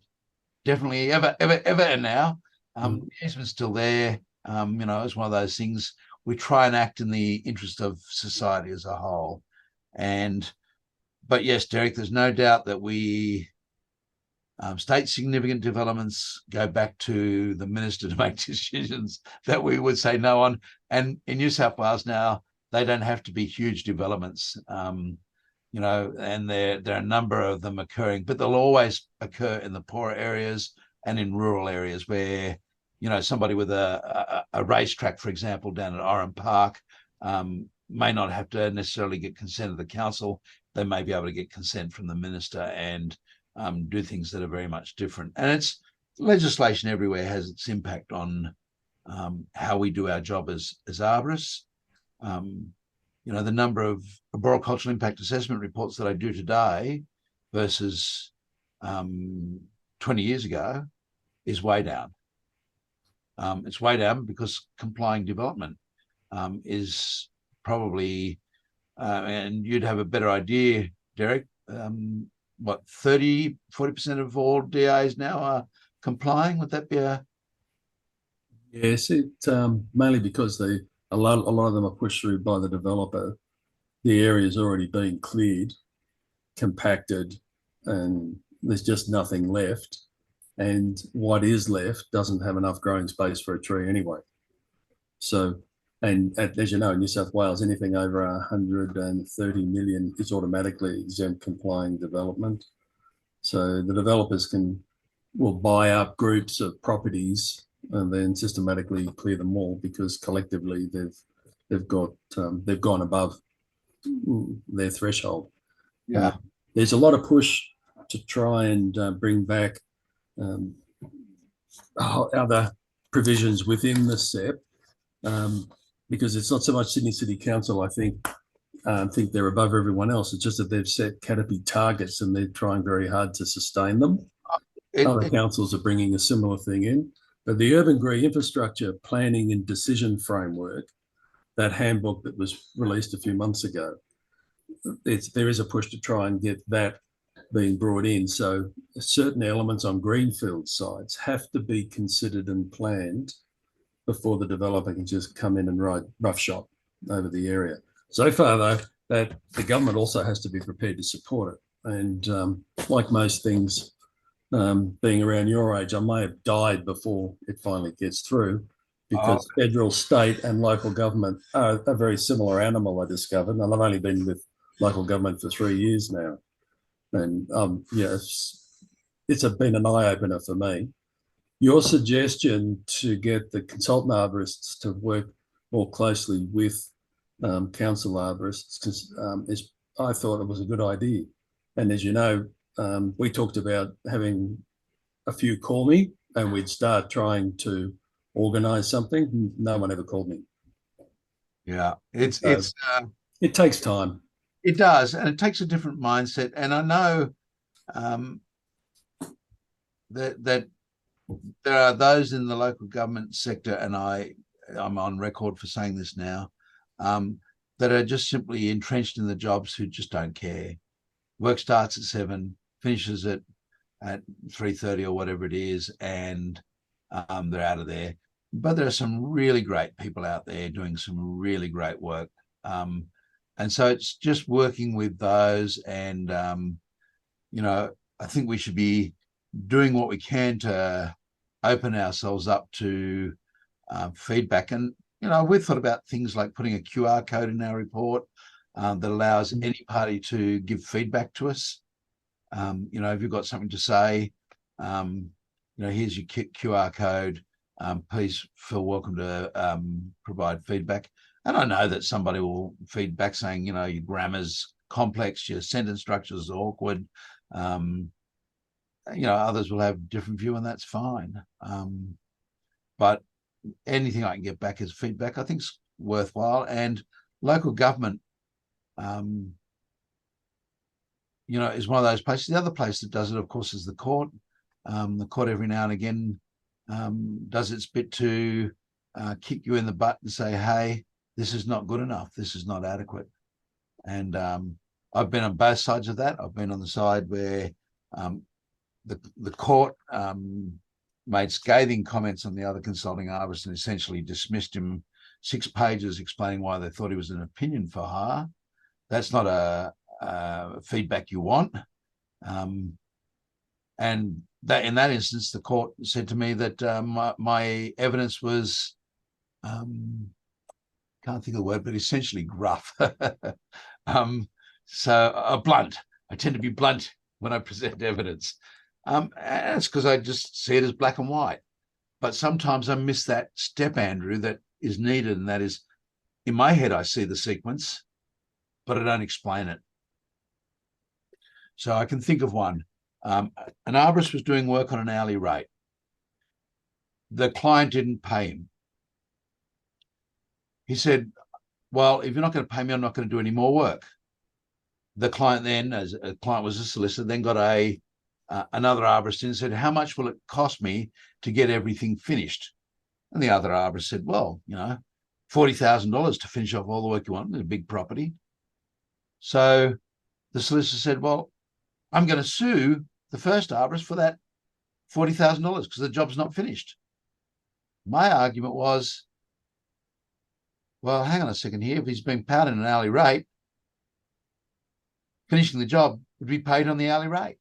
Definitely ever now. The easement's still there. You know, it's one of those things. We try and act in the interest of society as a whole. But yes, Derek, there's no doubt that we state significant developments go back to the minister to make decisions that we would say no on. And in New South Wales now, they don't have to be huge developments, you know, and there are a number of them occurring, but they'll always occur in the poorer areas and in rural areas where, you know, somebody with a racetrack, for example, down at Oran Park may not have to necessarily get consent of the council. They may be able to get consent from the minister and do things that are very much different. And it's legislation everywhere has its impact on how we do our job as arborists. You know, the number of arboricultural impact assessment reports that I do today versus 20 years ago is way down. It's way down because complying development is probably, and you'd have a better idea, Derek, what, 40% of all DAs now are complying? Would that be a... Yes, it mainly because a lot of them are pushed through by the developer, the area's already been cleared, compacted, and there's just nothing left. And what is left doesn't have enough growing space for a tree anyway. So, and as you know, in New South Wales, anything over 130 million is automatically exempt complying development. So the developers will buy up groups of properties and then systematically clear them all, because collectively they've gone above their threshold. Yeah. There's a lot of push to try and bring back other provisions within the Sept, because it's not so much Sydney City Council, I think they're above everyone else. It's just that they've set canopy targets and they're trying very hard to sustain them. Other councils are bringing a similar thing in. But the Urban Green Infrastructure Planning and Decision Framework, that handbook that was released a few months ago, there is a push to try and get that being brought in. So certain elements on greenfield sites have to be considered and planned before the developer can just come in and ride roughshod over the area. So far, though, that the government also has to be prepared to support it. And like most things, being around your age, I may have died before it finally gets through, because federal, state and local government are a very similar animal, I discovered. And I've only been with local government for 3 years now. And yeah, it's been an eye-opener for me. Your suggestion to get the consultant arborists to work more closely with council arborists I thought it was a good idea. And as you know, we talked about having a few call me and we'd start trying to organise something. No one ever called me. Yeah, it takes time. It does, and it takes a different mindset. And I know that there are those in the local government sector, and I'm on record for saying this now, that are just simply entrenched in the jobs, who just don't care. Work starts at 7, finishes at 3:30 or whatever it is, and they're out of there. But there are some really great people out there doing some really great work. And so it's just working with those. And, you know, I think we should be doing what we can to open ourselves up to feedback. And, you know, we've thought about things like putting a QR code in our report that allows any party to give feedback to us. You know, if you've got something to say, you know, here's your QR code. Please feel welcome to provide feedback. And I know that somebody will feedback saying, you know, your grammar's complex, your sentence structure is awkward. You know, others will have a different view, and that's fine. But anything I can get back as feedback, I think is worthwhile. And local government, you know, is one of those places. The other place that does it, of course, is the court. The court every now and again does its bit to kick you in the butt and say, hey, this is not good enough. This is not adequate. And I've been on both sides of that. I've been on the side where the court made scathing comments on the other consulting arborist and essentially dismissed him, 6 pages explaining why they thought he was an opinion for hire. That's not a feedback you want. And that in that instance, the court said to me that my evidence was, can't think of the word, but essentially gruff. So blunt. I tend to be blunt when I present evidence. And it's because I just see it as black and white. But sometimes I miss that step, Andrew, that is needed. And that is, in my head, I see the sequence, but I don't explain it. So I can think of one. An arborist was doing work on an hourly rate. The client didn't pay him. He said, well, if you're not going to pay me, I'm not going to do any more work. The client then, as a client was a solicitor, then got another arborist in and said, how much will it cost me to get everything finished? And the other arborist said, well, you know, $40,000 to finish off all the work you want. It's a big property. So the solicitor said, well, I'm going to sue the first arborist for that $40,000 because the job's not finished. My argument was, well, hang on a second here. If he's being paid at an hourly rate, finishing the job would be paid on the hourly rate.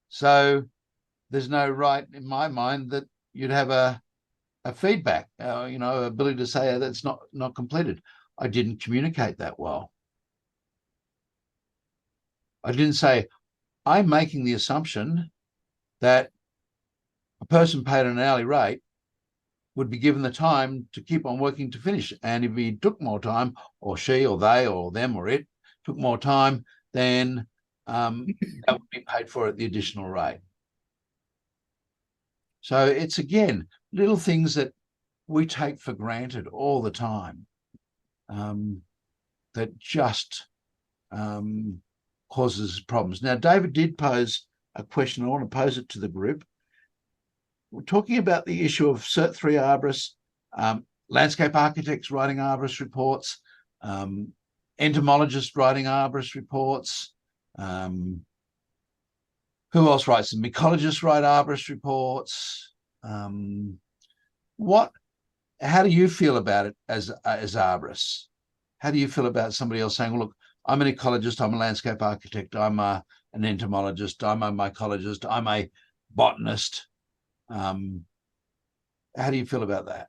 So there's no right in my mind that you'd have a feedback, ability to say that's not completed. I didn't communicate that well. I didn't say, I'm making the assumption that a person paid an hourly rate would be given the time to keep on working to finish. And if he took more time, or she or they or them or it took more time, then that would be paid for at the additional rate. So it's, again, little things that we take for granted all the time, that just causes problems. Now, David did pose a question. I want to pose it to the group. We're talking about the issue of Cert 3 arborists, landscape architects writing arborist reports, entomologists writing arborist reports. Who else writes them? Ecologists write arborist reports. How do you feel about it as arborists? How do you feel about somebody else saying, well, look, I'm an ecologist, I'm a landscape architect, I'm an entomologist, I'm a mycologist, I'm a botanist. How do you feel about that?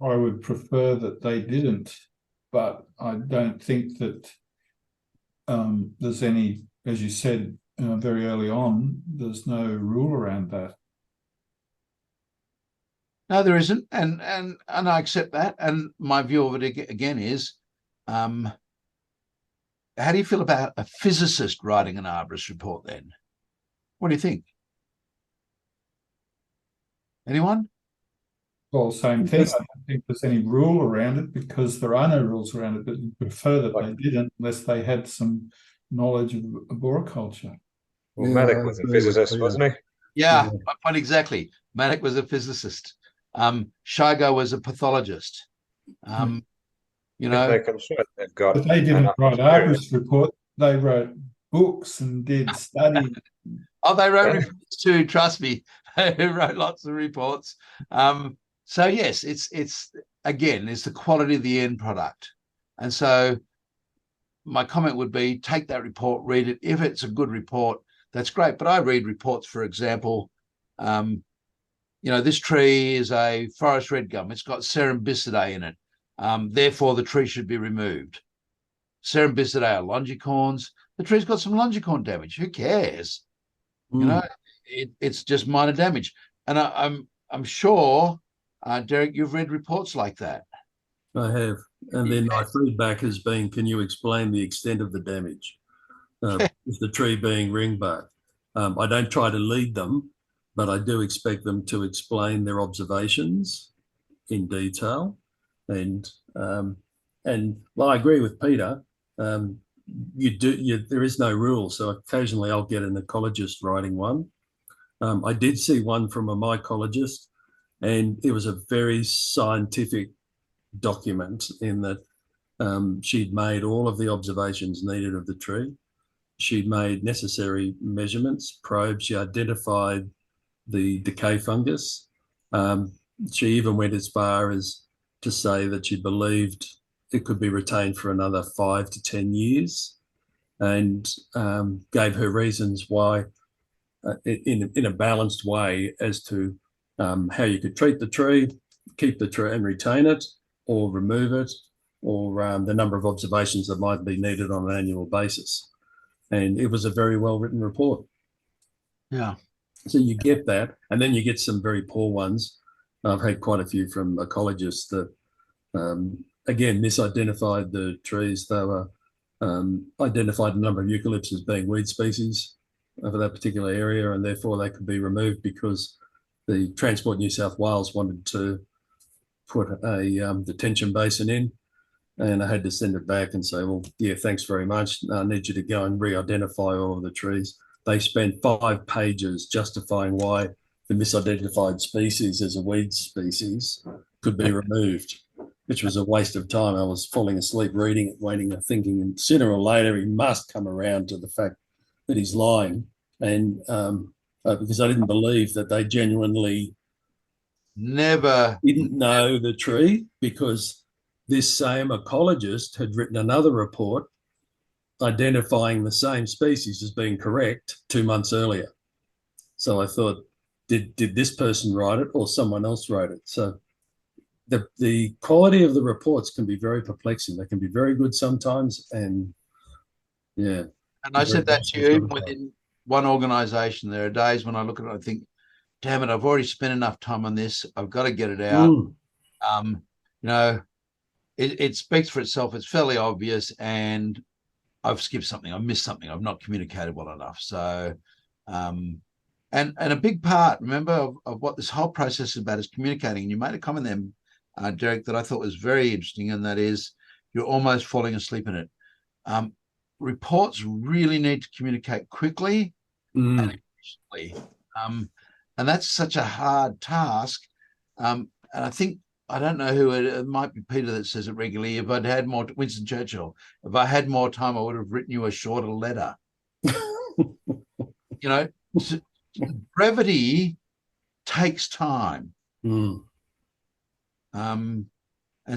I would prefer that they didn't, but I don't think that there's any, as you said very early on, there's no rule around that. No, there isn't, and I accept that. And my view of it again is, how do you feel about a physicist writing an arborist report then? What do you think? Anyone? Well, same thing. I don't think there's any rule around it because there are no rules around it, but you prefer that they didn't unless they had some knowledge of arboriculture. Well, Maddock was a physicist, wasn't he? Yeah, my point exactly. Maddock was a physicist. Shigo was a pathologist. They can show they've got. But they didn't write arborist report. They wrote books and did study. Oh, they wrote reports too. Trust me, they wrote lots of reports. So yes, it's the quality of the end product. And so my comment would be, take that report, read it. If it's a good report, that's great. But I read reports, for example, this tree is a forest red gum. It's got Cerambycidae in it. Therefore, the tree should be removed. Cerambycidae are longicorns. The tree's got some longicorn damage. Who cares? It's just minor damage. And I'm sure, Derek, you've read reports like that. I have. And then my feedback has been, can you explain the extent of the damage? With the tree being ringbark. I don't try to lead them, but I do expect them to explain their observations in detail. And well, I agree with Peter. There is no rule. So occasionally I'll get an ecologist writing one. I did see one from a mycologist, and it was a very scientific document in that she'd made all of the observations needed of the tree. She'd made necessary measurements, probes. She identified the decay fungus. She even went as far as to say that she believed it could be retained for another 5 to 10 years, and gave her reasons why, in a balanced way, as to how you could treat the tree, keep the tree and retain it, or remove it, or the number of observations that might be needed on an annual basis. And it was a very well-written report. Yeah. So you get that, and then you get some very poor ones. I've had quite a few from ecologists that, again, misidentified the trees. They were identified a number of eucalypts as being weed species over that particular area, and therefore they could be removed because the Transport New South Wales wanted to put a detention basin in. And I had to send it back and say, well, yeah, thanks very much. I need you to go and re-identify all of the trees. They spent 5 pages justifying why the misidentified species as a weed species could be removed, which was a waste of time. I was falling asleep reading it, waiting and thinking, and sooner or later he must come around to the fact that he's lying. And because I didn't believe that they genuinely didn't know the tree, because this same ecologist had written another report identifying the same species as being correct 2 months earlier. So I thought, did this person write it or someone else wrote it? So the quality of the reports can be very perplexing. They can be very good sometimes, and yeah. And I said that to you, even within one organisation. There are days when I look at it, I think, damn it, I've already spent enough time on this. I've got to get it out. You know, it speaks for itself. It's fairly obvious, and I've skipped something. I've missed something. I've not communicated well enough. So, and a big part, remember, of what this whole process is about is communicating. And you made a comment there, Derek, that I thought was very interesting, and that is you're almost falling asleep in it. Reports really need to communicate quickly and efficiently. And that's such a hard task. And I think, I don't know who it might be, Peter, that says it regularly. If I'd had more, Winston Churchill, if I had more time, I would have written you a shorter letter. You know, brevity takes time. And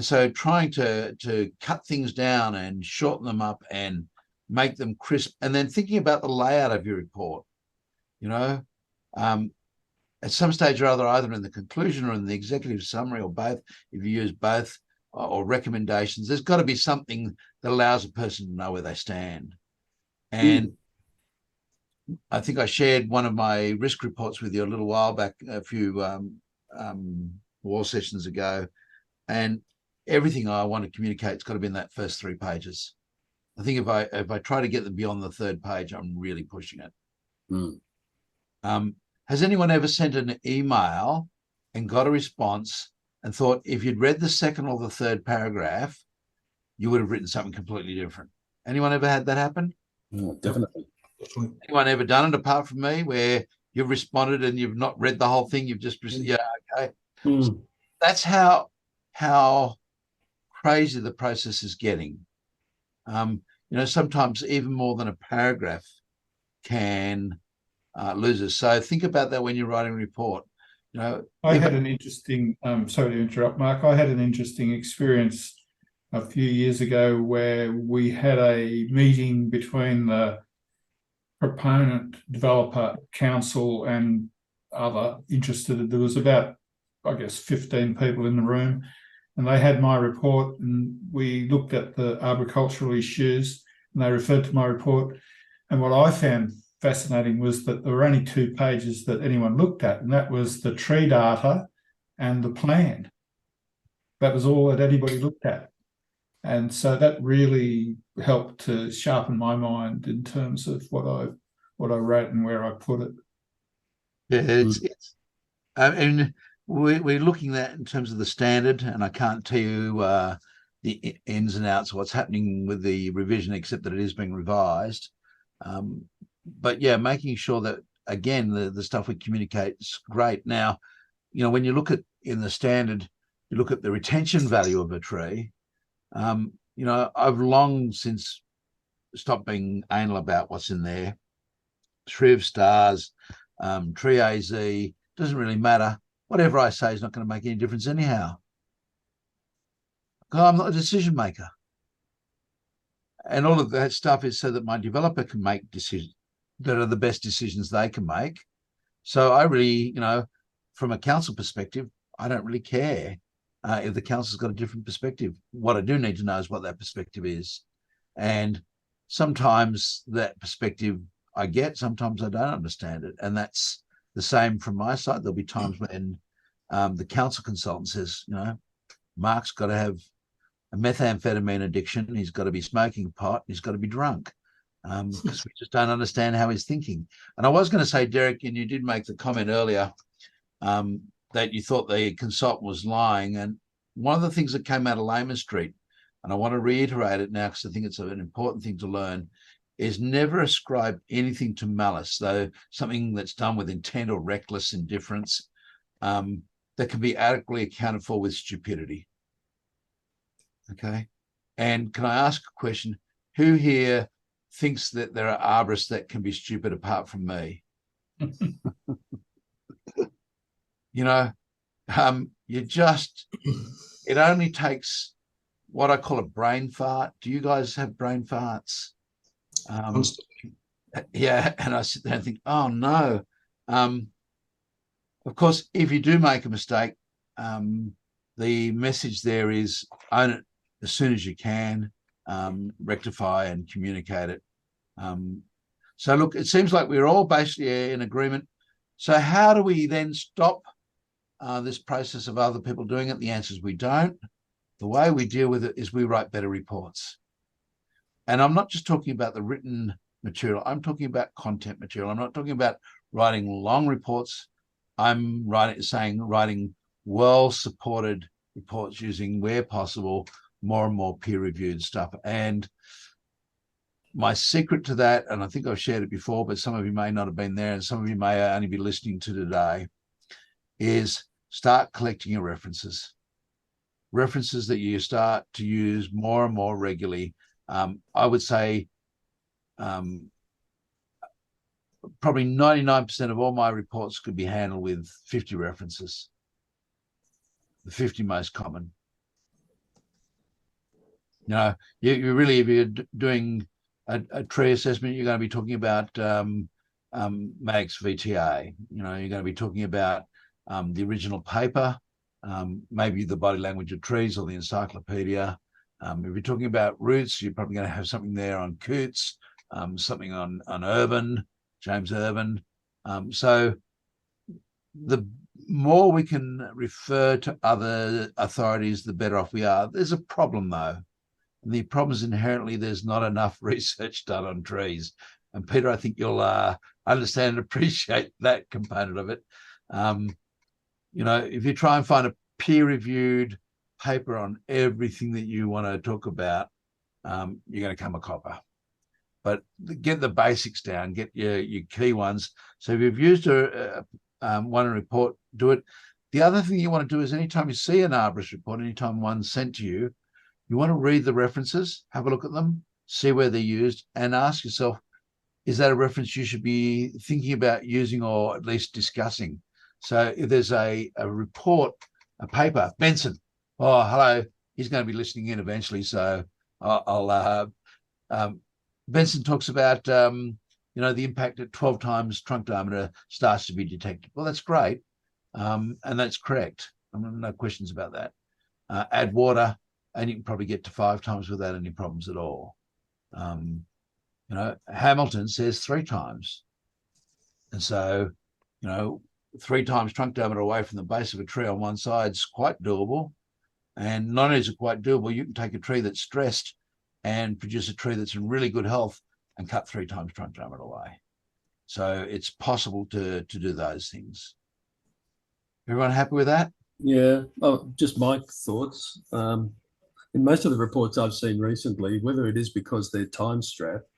so trying to cut things down and shorten them up and make them crisp, and then thinking about the layout of your report, you know, at some stage or other, either in the conclusion or in the executive summary or both, if you use both, or recommendations, there's got to be something that allows a person to know where they stand. And I think I shared one of my risk reports with you a little while back, a few war sessions ago, and everything I want to communicate has got to be in that first 3 pages. I think if I try to get them beyond the 3rd page, I'm really pushing it. Has anyone ever sent an email and got a response and thought, if you'd read the 2nd or the 3rd paragraph, you would have written something completely different? Anyone ever had that happen? Definitely. Anyone ever done it apart from me, where you've responded and you've not read the whole thing? You've just, yeah, okay. So that's how crazy the process is getting. You know, sometimes even more than a paragraph can lose us. So think about that when you're writing a report. You know, I had an interesting, sorry to interrupt, Mark. I had an interesting experience a few years ago where we had a meeting between the proponent, developer, council, and other interested. There was about, I guess, 15 people in the room, and they had my report, and we looked at the arboricultural issues, and they referred to my report. And what I found fascinating was that there were only 2 pages that anyone looked at, and that was the tree data and the plan. That was all that anybody looked at. And so that really helped to sharpen my mind in terms of what I wrote and where I put it. Yeah, it's and we're looking at in terms of the standard, and I can't tell you the ins and outs of what's happening with the revision, except that it is being revised. But yeah, making sure that, again, the stuff we communicate is great. Now, you know, when you look at in the standard, you look at the retention value of a tree. You know, I've long since stopped being anal about what's in there. Tree of stars, tree AZ, doesn't really matter. Whatever I say is not going to make any difference anyhow. I'm not a decision maker. And all of that stuff is so that my developer can make decisions that are the best decisions they can make. So I really, you know, from a council perspective, I don't really care if the council's got a different perspective. What I do need to know is what that perspective is. And sometimes that perspective I get, sometimes I don't understand it. And that's the same from my side. There'll be times when the council consultant says, you know, Mark's got to have a methamphetamine addiction, he's got to be smoking pot, he's got to be drunk, because we just don't understand how he's thinking. And I was going to say, Derek, and you did make the comment earlier that you thought the consultant was lying. And one of the things that came out of Layman Street, and I want to reiterate it now because I think it's an important thing to learn, is never ascribe anything to malice, though something that's done with intent or reckless indifference that can be adequately accounted for with stupidity. Okay. And can I ask a question? Who here thinks that there are arborists that can be stupid apart from me? You know, it only takes what I call a brain fart. Do you guys have brain farts? Yeah, and I sit there and think, oh no. Of course, if you do make a mistake, the message there is own it as soon as you can, rectify and communicate it. So look, it seems like we're all basically in agreement. So how do we then stop this process of other people doing it? The answer is we don't. The way we deal with it is we write better reports. And I'm not just talking about the written material. I'm talking about content material. I'm not talking about writing long reports. I'm writing well-supported reports using, where possible, more and more peer-reviewed stuff. And my secret to that, and I think I've shared it before, but some of you may not have been there and some of you may only be listening to today, is start collecting your references. References that you start to use more and more regularly. I would say probably 99% of all my reports could be handled with 50 references. The 50 most common. You know, you really, if you're doing a tree assessment, you're going to be talking about Max VTA. You know, you're going to be talking about the original paper, maybe the body language of trees or the encyclopedia. If you're talking about roots, you're probably going to have something there on Coots, something on Urban, James Urban. So the more we can refer to other authorities, the better off we are. There's a problem though. And the problem is inherently there's not enough research done on trees. And Peter, I think you'll understand and appreciate that component of it. You know, if you try and find a peer-reviewed paper on everything that you want to talk about, you're going to come a copper. But get the basics down, get your key ones. So if you've used one report, do it. The other thing you want to do is anytime you see an arborist report, anytime one's sent to you, you want to read the references, have a look at them, see where they're used, and ask yourself, is that a reference you should be thinking about using or at least discussing? So if there's a report, a paper, Benson, oh, hello, he's going to be listening in eventually. So Benson talks about, you know, the impact at 12 times trunk diameter starts to be detected. Well, that's great. And that's correct. I mean, no questions about that. Add water, and you can probably get to 5 times without any problems at all. You know, Hamilton says 3 times. And so, you know, 3 times trunk diameter away from the base of a tree on one side is quite doable. And not only is it quite doable, you can take a tree that's stressed and produce a tree that's in really good health and cut 3 times trunk diameter away. So it's possible to do those things. Everyone happy with that? Yeah, oh, just my thoughts. In most of the reports I've seen recently, whether it is because they're time strapped,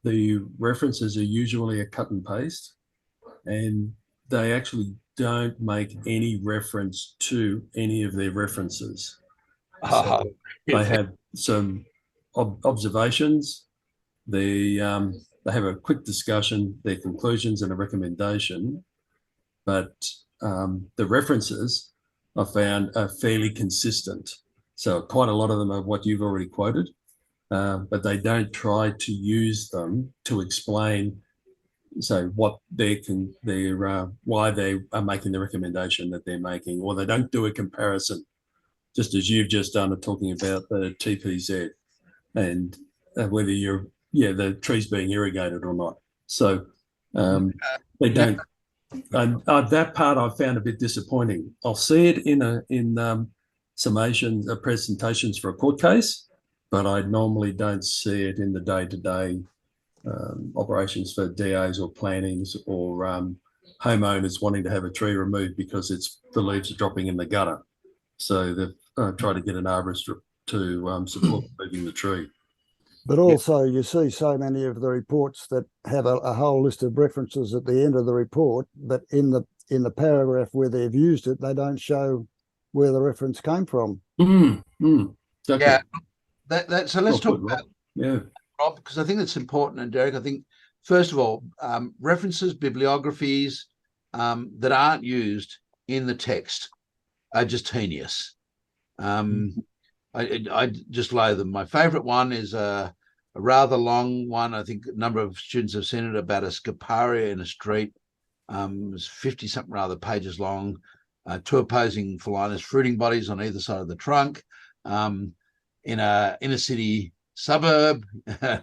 the references are usually a cut and paste, and they actually don't make any reference to any of their references. So they have some observations. They have a quick discussion, their conclusions and a recommendation, but the references I found are fairly consistent. So quite a lot of them are what you've already quoted, but they don't try to use them to explain, so what why they are making the recommendation that they're making, or they don't do a comparison, just as you've just done, talking about the TPZ and whether the tree's being irrigated or not. So they don't. And that part I found a bit disappointing. I'll see it in summations, presentations for a court case, but I normally don't see it in the day-to-day operations for DAs or plannings or homeowners wanting to have a tree removed because the leaves are dropping in the gutter. So they've tried to get an arborist to support removing the tree. But also you see so many of the reports that have a whole list of references at the end of the report, but in the paragraph where they've used it, they don't show where the reference came from. Okay. Yeah, so let's talk about Rob, because I think it's important. And Derek, I think first of all, references, bibliographies that aren't used in the text are just tedious. I just loathe them. My favorite one is a a rather long one. I think a number of students have seen it, about a scaparia in a street. It was 50 something rather pages long. Two opposing Felinus fruiting bodies on either side of the trunk, in a inner city suburb,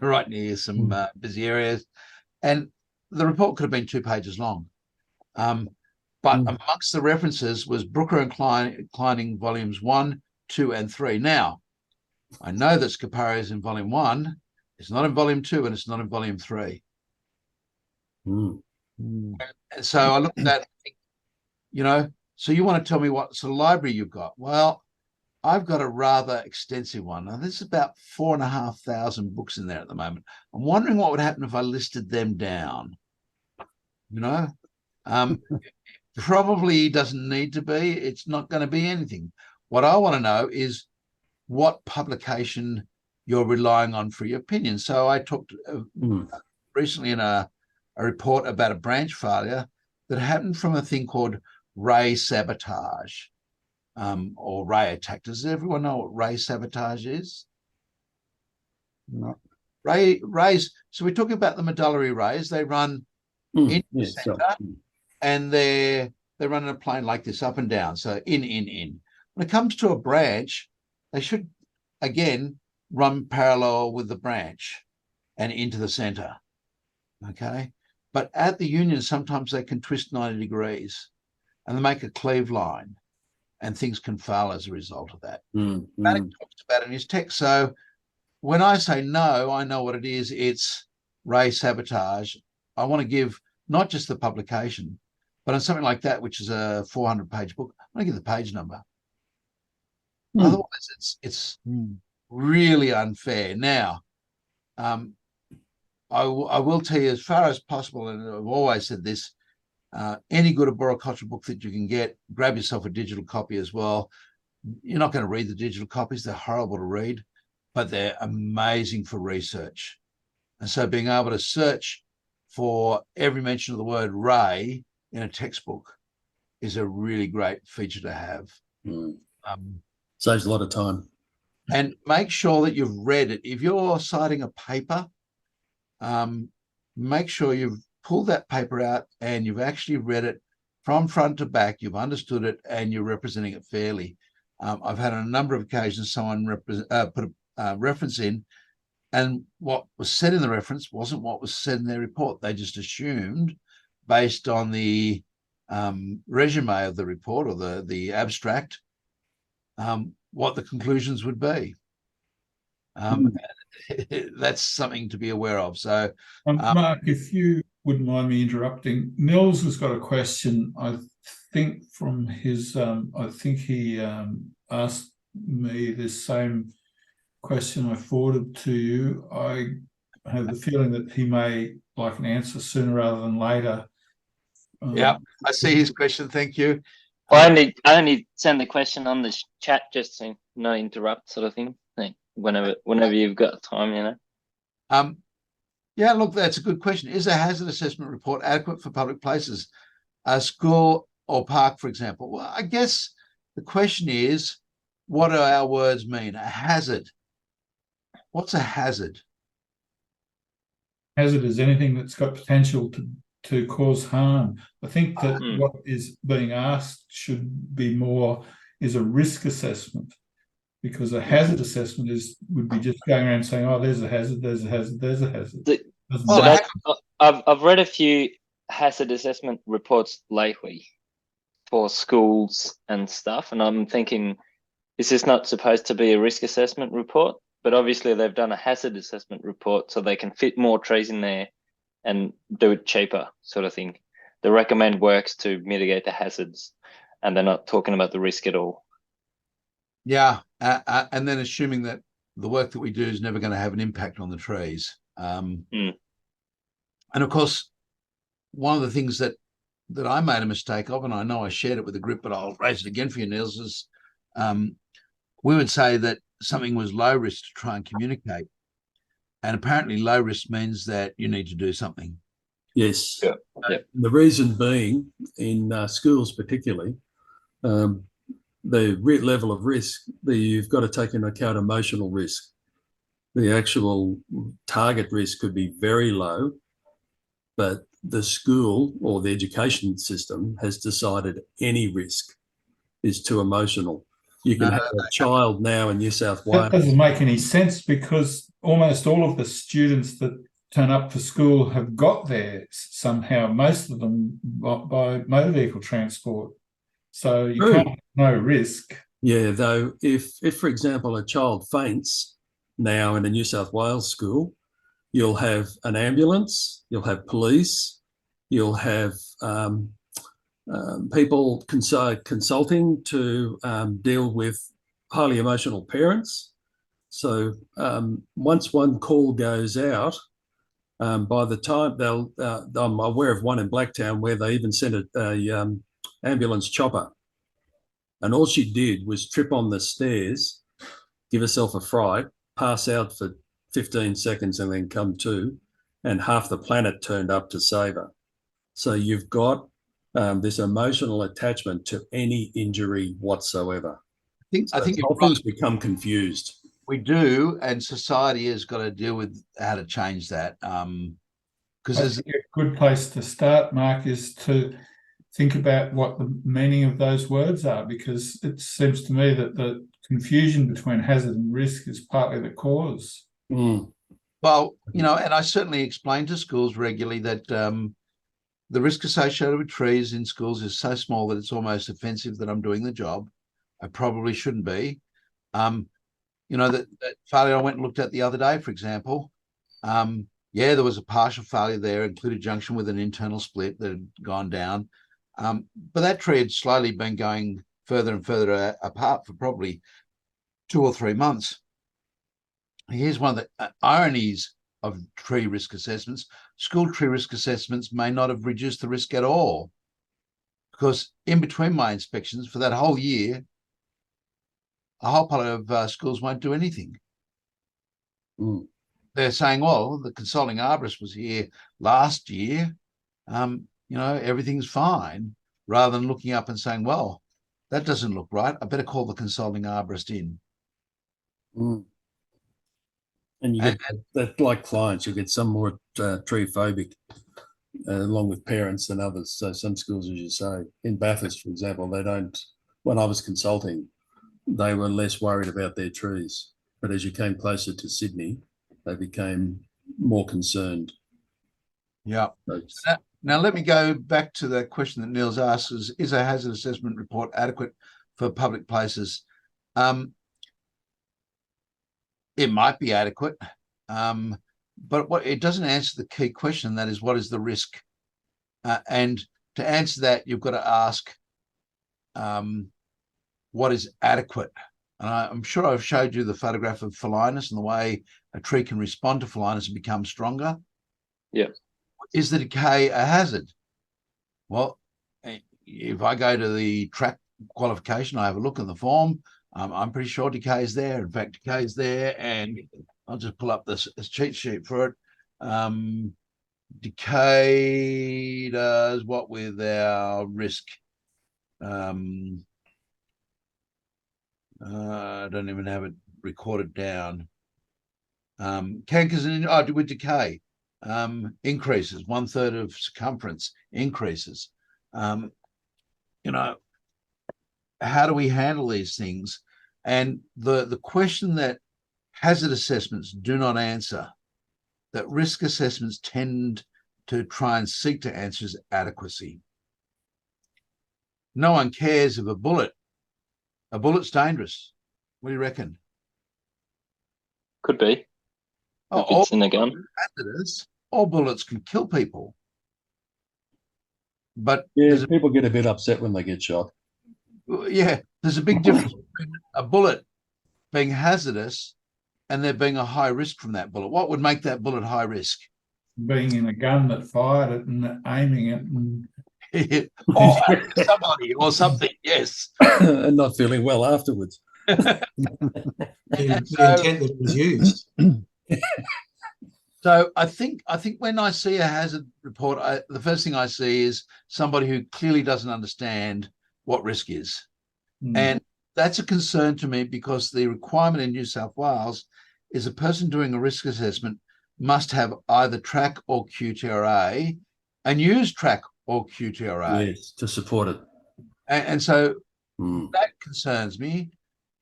right near some busy areas. And the report could have been 2 pages long. But amongst the references was Brooker and Kleining volumes 1, 2, and 3. Now, I know that Scaparia is in volume 1. It's not in volume 2, and it's not in volume 3. And so I looked at that, you know, so you want to tell me what sort of library you've got? Well, I've got a rather extensive one. Now, there's about 4,500 books in there at the moment. I'm wondering what would happen if I listed them down. You know, probably doesn't need to be. It's not going to be anything. What I want to know is what publication you're relying on for your opinion. So I talked recently in a report about a branch failure that happened from a thing called ray sabotage, or ray attack. Does everyone know what ray sabotage is? No. Rays. So we're talking about the medullary rays. They run in the center, and they run in a plane like this, up and down. So in. When it comes to a branch, they should again run parallel with the branch and into the center. Okay, but at the union, sometimes they can twist 90 degrees, and they make a cleave line, and things can fail as a result of that. Matic talks about it in his text. So when I say no, I know what it is. It's ray sabotage. I want to give not just the publication, but on something like that, which is a 400-page book, I want to give the page number. Otherwise, it's really unfair. Now, I will tell you, as far as possible, and I've always said this, any good arboriculture book that you can get, grab yourself a digital copy as well. You're not going to read the digital copies. They're horrible to read, but they're amazing for research. And so being able to search for every mention of the word ray in a textbook is a really great feature to have. Saves a lot of time. And make sure that you've read it. If you're citing a paper, make sure you've pulled that paper out and you've actually read it from front to back, you've understood it, and you're representing it fairly. I've had on a number of occasions someone put a reference in, and what was said in the reference wasn't what was said in their report. They just assumed, based on the resume of the report or the abstract, what the conclusions would be. That's something to be aware of. So, Mark, if you wouldn't mind me interrupting, Nils has got a question. I think from his, I think he asked me this same question I forwarded to you. I have the feeling that he may like an answer sooner rather than later. Yeah, I see his question. Thank you. I only send the question on the chat just to not interrupt, sort of thing. Whenever you've got time, you know. Yeah, look, that's a good question. Is a hazard assessment report adequate for public places, a school or park, for example? Well, I guess the question is, what do our words mean? A hazard. What's a hazard? Hazard is anything that's got potential to cause harm. I think that what is being asked should be more is a risk assessment, because a hazard assessment would be just going around saying, oh, there's a hazard, there's a hazard, there's a hazard. I've read a few hazard assessment reports lately for schools and stuff, and I'm thinking, is this not supposed to be a risk assessment report? But obviously they've done a hazard assessment report so they can fit more trees in there and do it cheaper, sort of thing. They recommend works to mitigate the hazards, and they're not talking about the risk at all. Yeah, and then assuming that the work that we do is never going to have an impact on the trees. And of course, one of the things that I made a mistake of, and I know I shared it with the group, but I'll raise it again for you, Niels, is we would say that something was low risk to try and communicate. And apparently low risk means that you need to do something. Yes. Yeah. The reason being, in schools particularly, the level of risk, you've got to take into account emotional risk. the actual target risk could be very low, but the school or the education system has decided any risk is too emotional. You can have a child now in New South That Wales. doesn't make any sense, because almost all of the students that turn up for school have got there somehow, most of them by motor vehicle transport. So you can't have no risk. Yeah, though, if for example, a child faints now in a New South Wales school, you'll have an ambulance, you'll have police, you'll have people consulting to deal with highly emotional parents. So once one call goes out, by the time I'm aware of one in Blacktown where they even sent a ambulance chopper, and all she did was trip on the stairs, give herself a fright, pass out for 15 seconds and then come to, and half the planet turned up to save her. So you've got this emotional attachment to any injury whatsoever. I think things become confused. We do, and society has got to deal with how to change that. Because a good place to start, Mark, is to think about what the meaning of those words are, because it seems to me that the confusion between hazard and risk is partly the cause. Well, you know, and I certainly explain to schools regularly that the risk associated with trees in schools is so small that it's almost offensive that I'm doing the job. I probably shouldn't be. You know, that failure I went and looked at the other day, for example, yeah, there was a partial failure there, included junction with an internal split that had gone down. But that tree had slowly been going further and further apart for probably 2 or 3 months. Here's one of the ironies of tree risk assessments. School tree risk assessments may not have reduced the risk at all, because in between my inspections for that whole year, a whole pile of schools won't do anything. They're saying, well, the consulting arborist was here last year. You know, everything's fine, rather than looking up and saying, well, that doesn't look right. I better call the consulting arborist in. And you get that, like clients, you get some more tree phobic along with parents than others. So some schools, as you say, in Bathurst, for example, they don't, when I was consulting, they were less worried about their trees. But as you came closer to Sydney, they became more concerned. Yeah. Now, let me go back to the question that Neil's asked, is a hazard assessment report adequate for public places? It might be adequate, but it doesn't answer the key question, that is, what is the risk? And to answer that, you've got to ask, what is adequate? And I'm sure I've showed you the photograph of phellinus and the way a tree can respond to phellinus and become stronger. Yeah. Is the decay a hazard? Well, if I go to the track qualification, I have a look in the form, I'm pretty sure decay is there. In fact, decay is there, and I'll just pull up this cheat sheet for it. Decay does what with our risk? I don't even have it recorded down. Cankers with decay increases 1/3 of circumference increases. You know, how do we handle these things? And the question that hazard assessments do not answer, that risk assessments tend to try and seek to answer, is adequacy. No one cares if a bullet's dangerous. What do you reckon? Could be. If it's in a gun. Hazardous, all bullets can kill people. But yeah, people get a bit upset when they get shot. Yeah, there's a big difference between a bullet being hazardous and there being a high risk from that bullet. What would make that bullet high risk? Being in a gun that fired it and aiming it and or somebody or something, yes. And not feeling well afterwards. The intent that was used. So I think when I see a hazard report, the first thing I see is somebody who clearly doesn't understand what risk is. And that's a concern to me, because the requirement in New South Wales is a person doing a risk assessment must have either track or QTRA and use track or QTRA. Yes, to support it. And so that concerns me.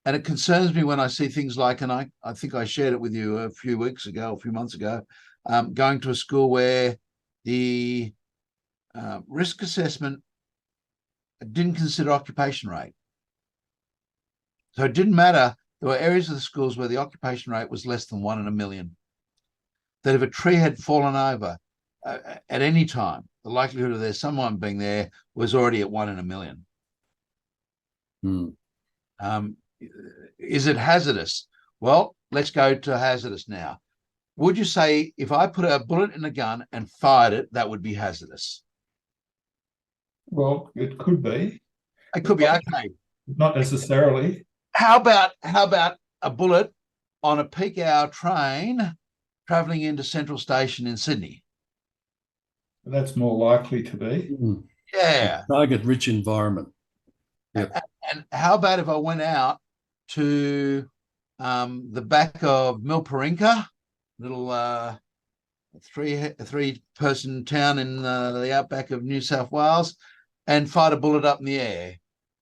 And it concerns me when I see things like, and I think I shared it with you a few months ago, going to a school where the risk assessment didn't consider occupation rate. So it didn't matter. There were areas of the schools where the occupation rate was less than 1 in a million. That if a tree had fallen over at any time, the likelihood of there's someone being there was already at 1 in a million. Is it hazardous? Well, let's go to hazardous now. Would you say if I put a bullet in a gun and fired it, that would be hazardous? Well, it could be. It could be, okay. Not necessarily. How about a bullet on a peak hour train travelling into Central Station in Sydney? That's more likely to be. Yeah. Target rich environment. Yep. And how about if I went out to the back of Milparinka, little three-person town in the outback of New South Wales, and fired a bullet up in the air?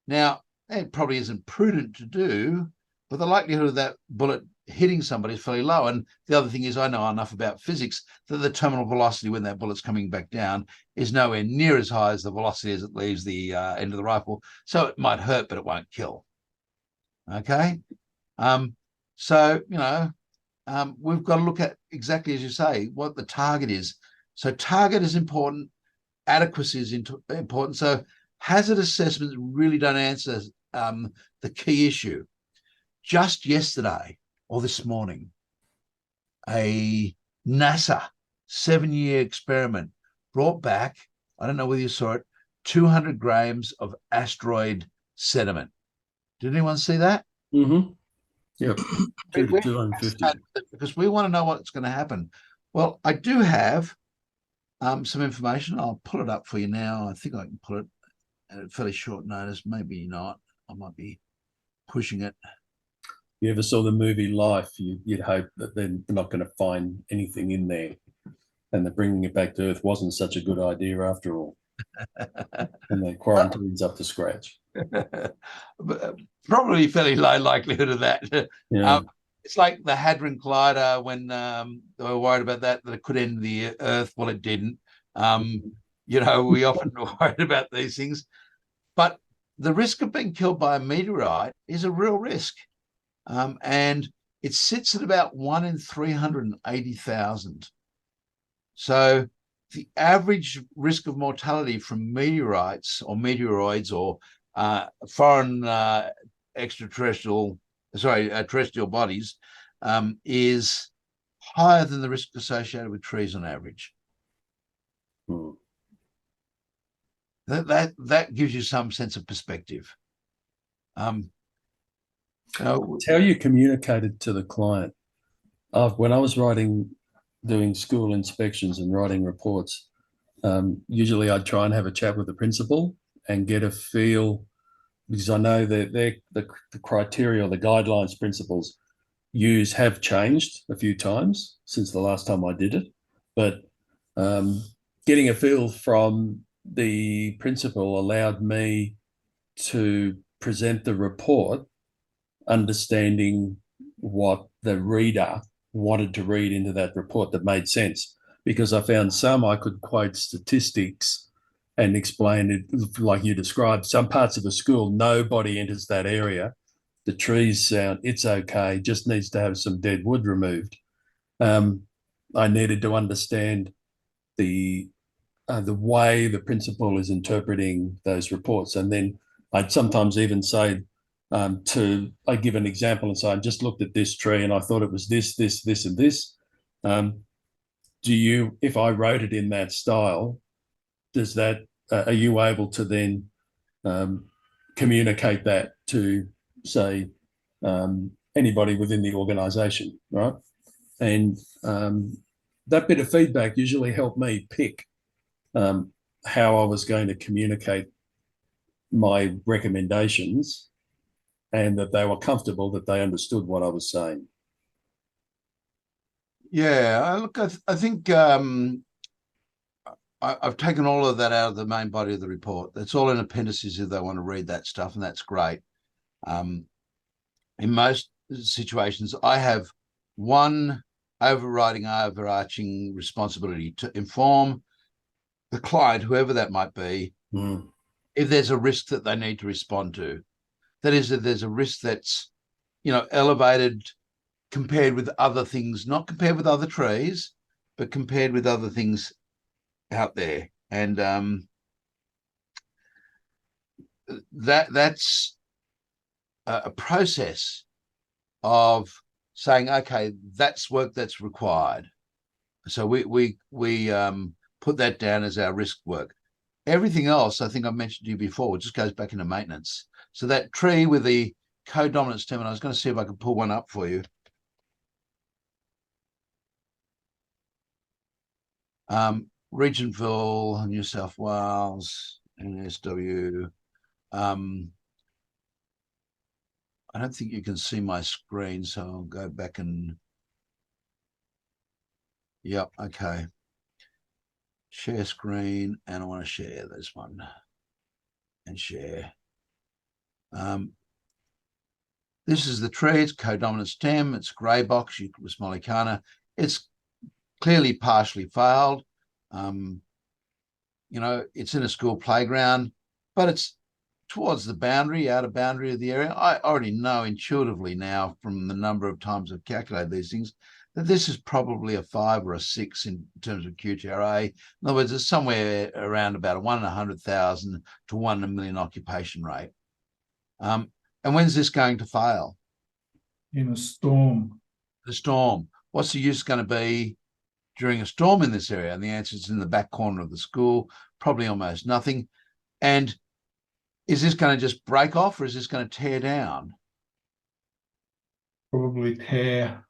Now, it probably isn't prudent to do, but the likelihood of that bullet hitting somebody is fairly low. And the other thing is, I know enough about physics that the terminal velocity when that bullet's coming back down is nowhere near as high as the velocity as it leaves the end of the rifle. So it might hurt, but it won't kill. Okay. So, you know, we've got to look at exactly as you say, what the target is. So target is important. Adequacy is important. So hazard assessments really don't answer the key issue. Just yesterday or this morning, a NASA 7-year experiment brought back, I don't know whether you saw it, 200 grams of asteroid sediment. Did anyone see that? Yep. 250. Because we want to know what's going to happen. Well, I do have some information. I'll pull it up for you now. I think I can pull it at a fairly short notice. Maybe not. I might be pushing it. You ever saw the movie Life? You'd hope that they're not going to find anything in there, and that bringing it back to Earth wasn't such a good idea after all. And the quarantine's up to scratch. Probably fairly low likelihood of that. Yeah. It's like the Hadron Collider when they were worried about that it could end the Earth. Well, it didn't. You know, we often worried about these things, but the risk of being killed by a meteorite is a real risk. And it sits at about 1 in 380,000. So the average risk of mortality from meteorites or meteoroids or foreign terrestrial bodies is higher than the risk associated with trees on average. That gives you some sense of perspective. It's how you communicated to the client. When I was doing school inspections and writing reports, usually I'd try and have a chat with the principal and get a feel, because I know that the criteria or the guidelines principals use have changed a few times since the last time I did it. But getting a feel from the principal allowed me to present the report understanding what the reader wanted to read into that report that made sense, because I found some I could quote statistics and explain it like you described. Some parts of the school, nobody enters that area. The trees sound, it's okay, just needs to have some dead wood removed. I needed to understand the way the principal is interpreting those reports. And then I'd sometimes even say, I'd give an example and say, I just looked at this tree and I thought it was this, this, this, and this. If I wrote it in that style, are you able to then communicate that to, say, anybody within the organization, right? And that bit of feedback usually helped me pick how I was going to communicate my recommendations, and that they were comfortable, that they understood what I was saying. Yeah, look, I think I've taken all of that out of the main body of the report. That's all in appendices if they want to read that stuff, and that's great. In most situations, I have one overarching responsibility to inform the client, whoever that might be, if there's a risk that they need to respond to. That is, if there's a risk that's, elevated compared with other things, not compared with other trees, but compared with other things out there. And that's a process of saying, okay, that's work that's required. So we put that down as our risk work. Everything else, I think I mentioned to you before, just goes back into maintenance. So that tree with the codominant stem, and I was going to see if I could pull one up for you. Regentful, New South Wales, NSW. I don't think you can see my screen, so I'll go back and. Yep, okay. Share screen, and I want to share this one and share. This is the tree. It's codominant stem. It's grey box, Eucalyptus mollicana. It's clearly partially failed. It's in a school playground, but it's towards the outer boundary of the area. I already know intuitively now from the number of times I've calculated these things that this is probably a 5 or a 6 in terms of QTRA. In other words, it's somewhere around about a 1 in 100,000 to 1 in a million occupation rate. And when's this going to fail? In a storm. The storm. What's the use going to be during a storm in this area? And the answer is in the back corner of the school, probably almost nothing. And is this going to just break off, or is this going to tear down? Probably tear.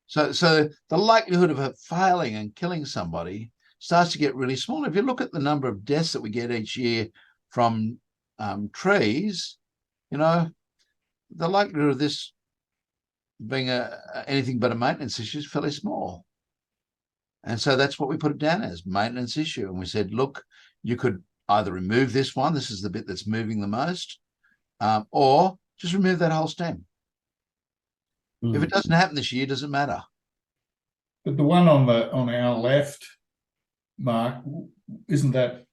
So the likelihood of it failing and killing somebody starts to get really small. If you look at the number of deaths that we get each year from trees, the likelihood of this being anything but a maintenance issue is fairly small. And so that's what we put it down as, maintenance issue. And we said, look, you could either remove this one, this is the bit that's moving the most, or just remove that whole stem. If it doesn't happen this year, it doesn't matter. But the one on our left, Mark, isn't that,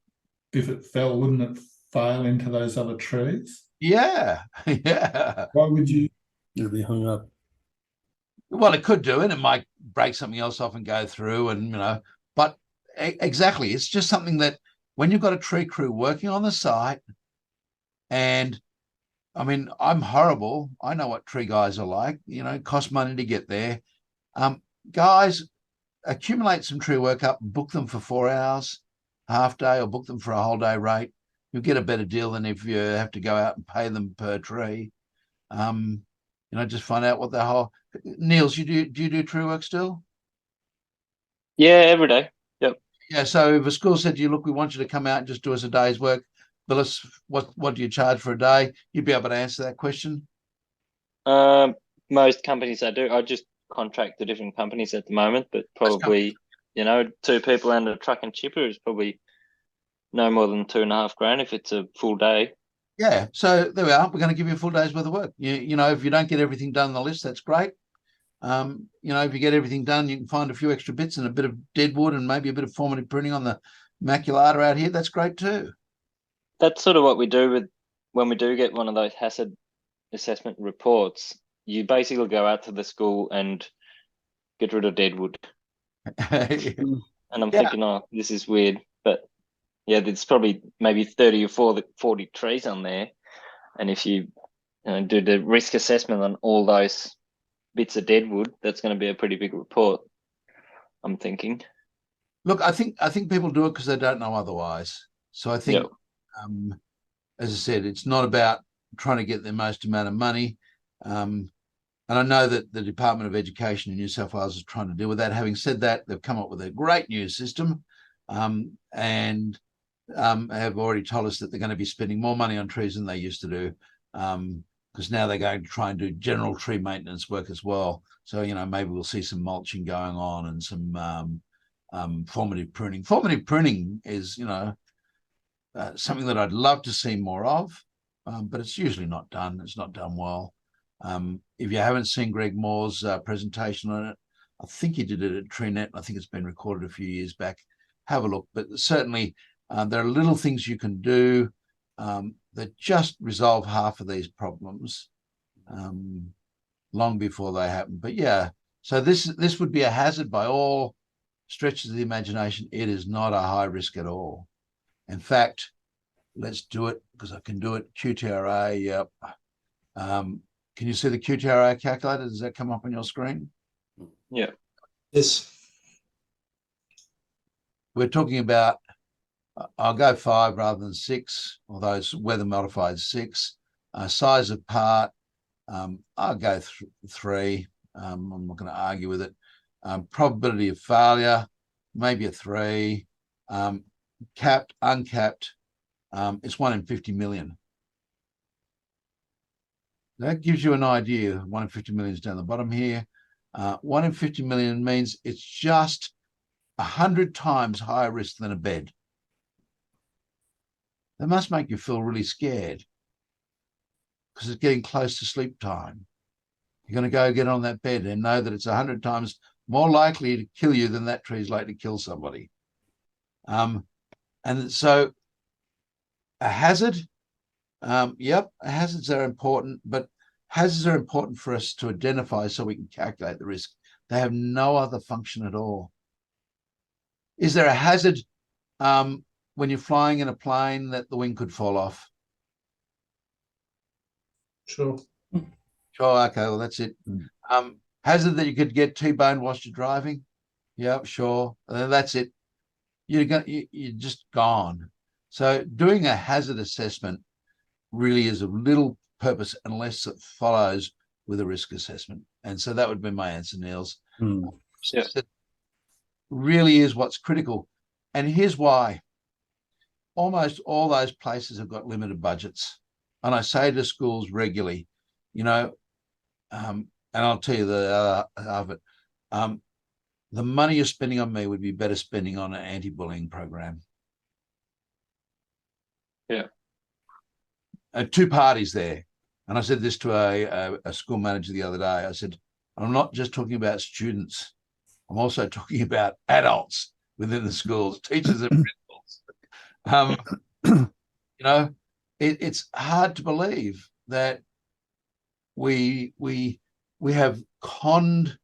if it fell, wouldn't it fail into those other trees? Yeah, yeah. Why would you? It'll be hung up. Well, it could do, and it might break something else off and go through, and but exactly, it's just something that when you've got a tree crew working on the site, and I mean, I'm horrible. I know what tree guys are like. Cost money to get there. Guys, accumulate some tree work up, book them for 4 hours, half day, or book them for a whole day rate. You'll get a better deal than if you have to go out and pay them per tree. Just find out what the whole. Niels, do you do tree work still? Yeah, every day. Yep. Yeah. So if a school said to you, look, we want you to come out and just do us a day's work, bill us, what do you charge for a day? You'd be able to answer that question. Most companies I do. I just contract to different companies at the moment, but probably 2 people and a truck and chipper is probably no more than $2,500 if it's a full day. Yeah, so there we are. We're going to give you a full day's worth of work. If you don't get everything done on the list, that's great. If you get everything done, you can find a few extra bits and a bit of dead wood and maybe a bit of formative printing on the maculata out here. That's great too. That's sort of what we do when we do get one of those hazard assessment reports. You basically go out to the school and get rid of dead wood. And I'm thinking, this is weird, but yeah, there's probably maybe 30 or 40 trees on there. And if you do the risk assessment on all those bits of dead wood, that's going to be a pretty big report, I'm thinking. Look, I think people do it because they don't know otherwise. So I think, as I said, it's not about trying to get the most amount of money. And I know that the Department of Education in New South Wales is trying to deal with that. Having said that, they've come up with a great new system and have already told us that they're going to be spending more money on trees than they used to do. because now they're going to try and do general tree maintenance work as well. So, you know, maybe we'll see some mulching going on and some formative pruning. Formative pruning is, you know, something that I'd love to see more of, but it's usually not done. It's not done well. If you haven't seen Greg Moore's presentation on it, I think he did it at TreeNet. I think it's been recorded a few years back. Have a look. But certainly there are little things you can do that just resolve half of these problems long before they happen. But yeah, so this would be a hazard by all stretches of the imagination. It is not a high risk at all. In fact, let's do it because I can do it. QTRA, yep. Can you see the QTRA calculator? Does that come up on your screen? Yeah. Yes. We're talking about, I'll go 5 rather than 6, although it's weather modified 6. Size of part, I'll go 3. I'm not going to argue with it. Probability of failure, maybe a 3. Capped, uncapped, it's 1 in 50 million. That gives you an idea. 1 in 50 million is down the bottom here. 1 in 50 million means it's just 100 times higher risk than a bed. That must make you feel really scared because it's getting close to sleep time. You're going to go get on that bed and know that it's 100 times more likely to kill you than that tree is likely to kill somebody. And so a hazard, yep, hazards are important, but hazards are important for us to identify so we can calculate the risk. They have no other function at all. Is there a hazard when you're flying in a plane that the wing could fall off? Sure. Sure, okay, well, that's it. Hazard that you could get T-boned whilst you're driving? Yep, sure. That's it. You're just gone. So doing a hazard assessment really is of little purpose unless it follows with a risk assessment. And so that would be my answer, Niels. Yeah. Really is what's critical. And here's why. Almost all those places have got limited budgets. And I say to schools regularly, you know, and I'll tell you the other half of it, the money you're spending on me would be better spending on an anti-bullying program. Yeah. 2 parties there. And I said this to a school manager the other day. I said, I'm not just talking about students. I'm also talking about adults within the schools, teachers and principals. You know, it's hard to believe that we have conned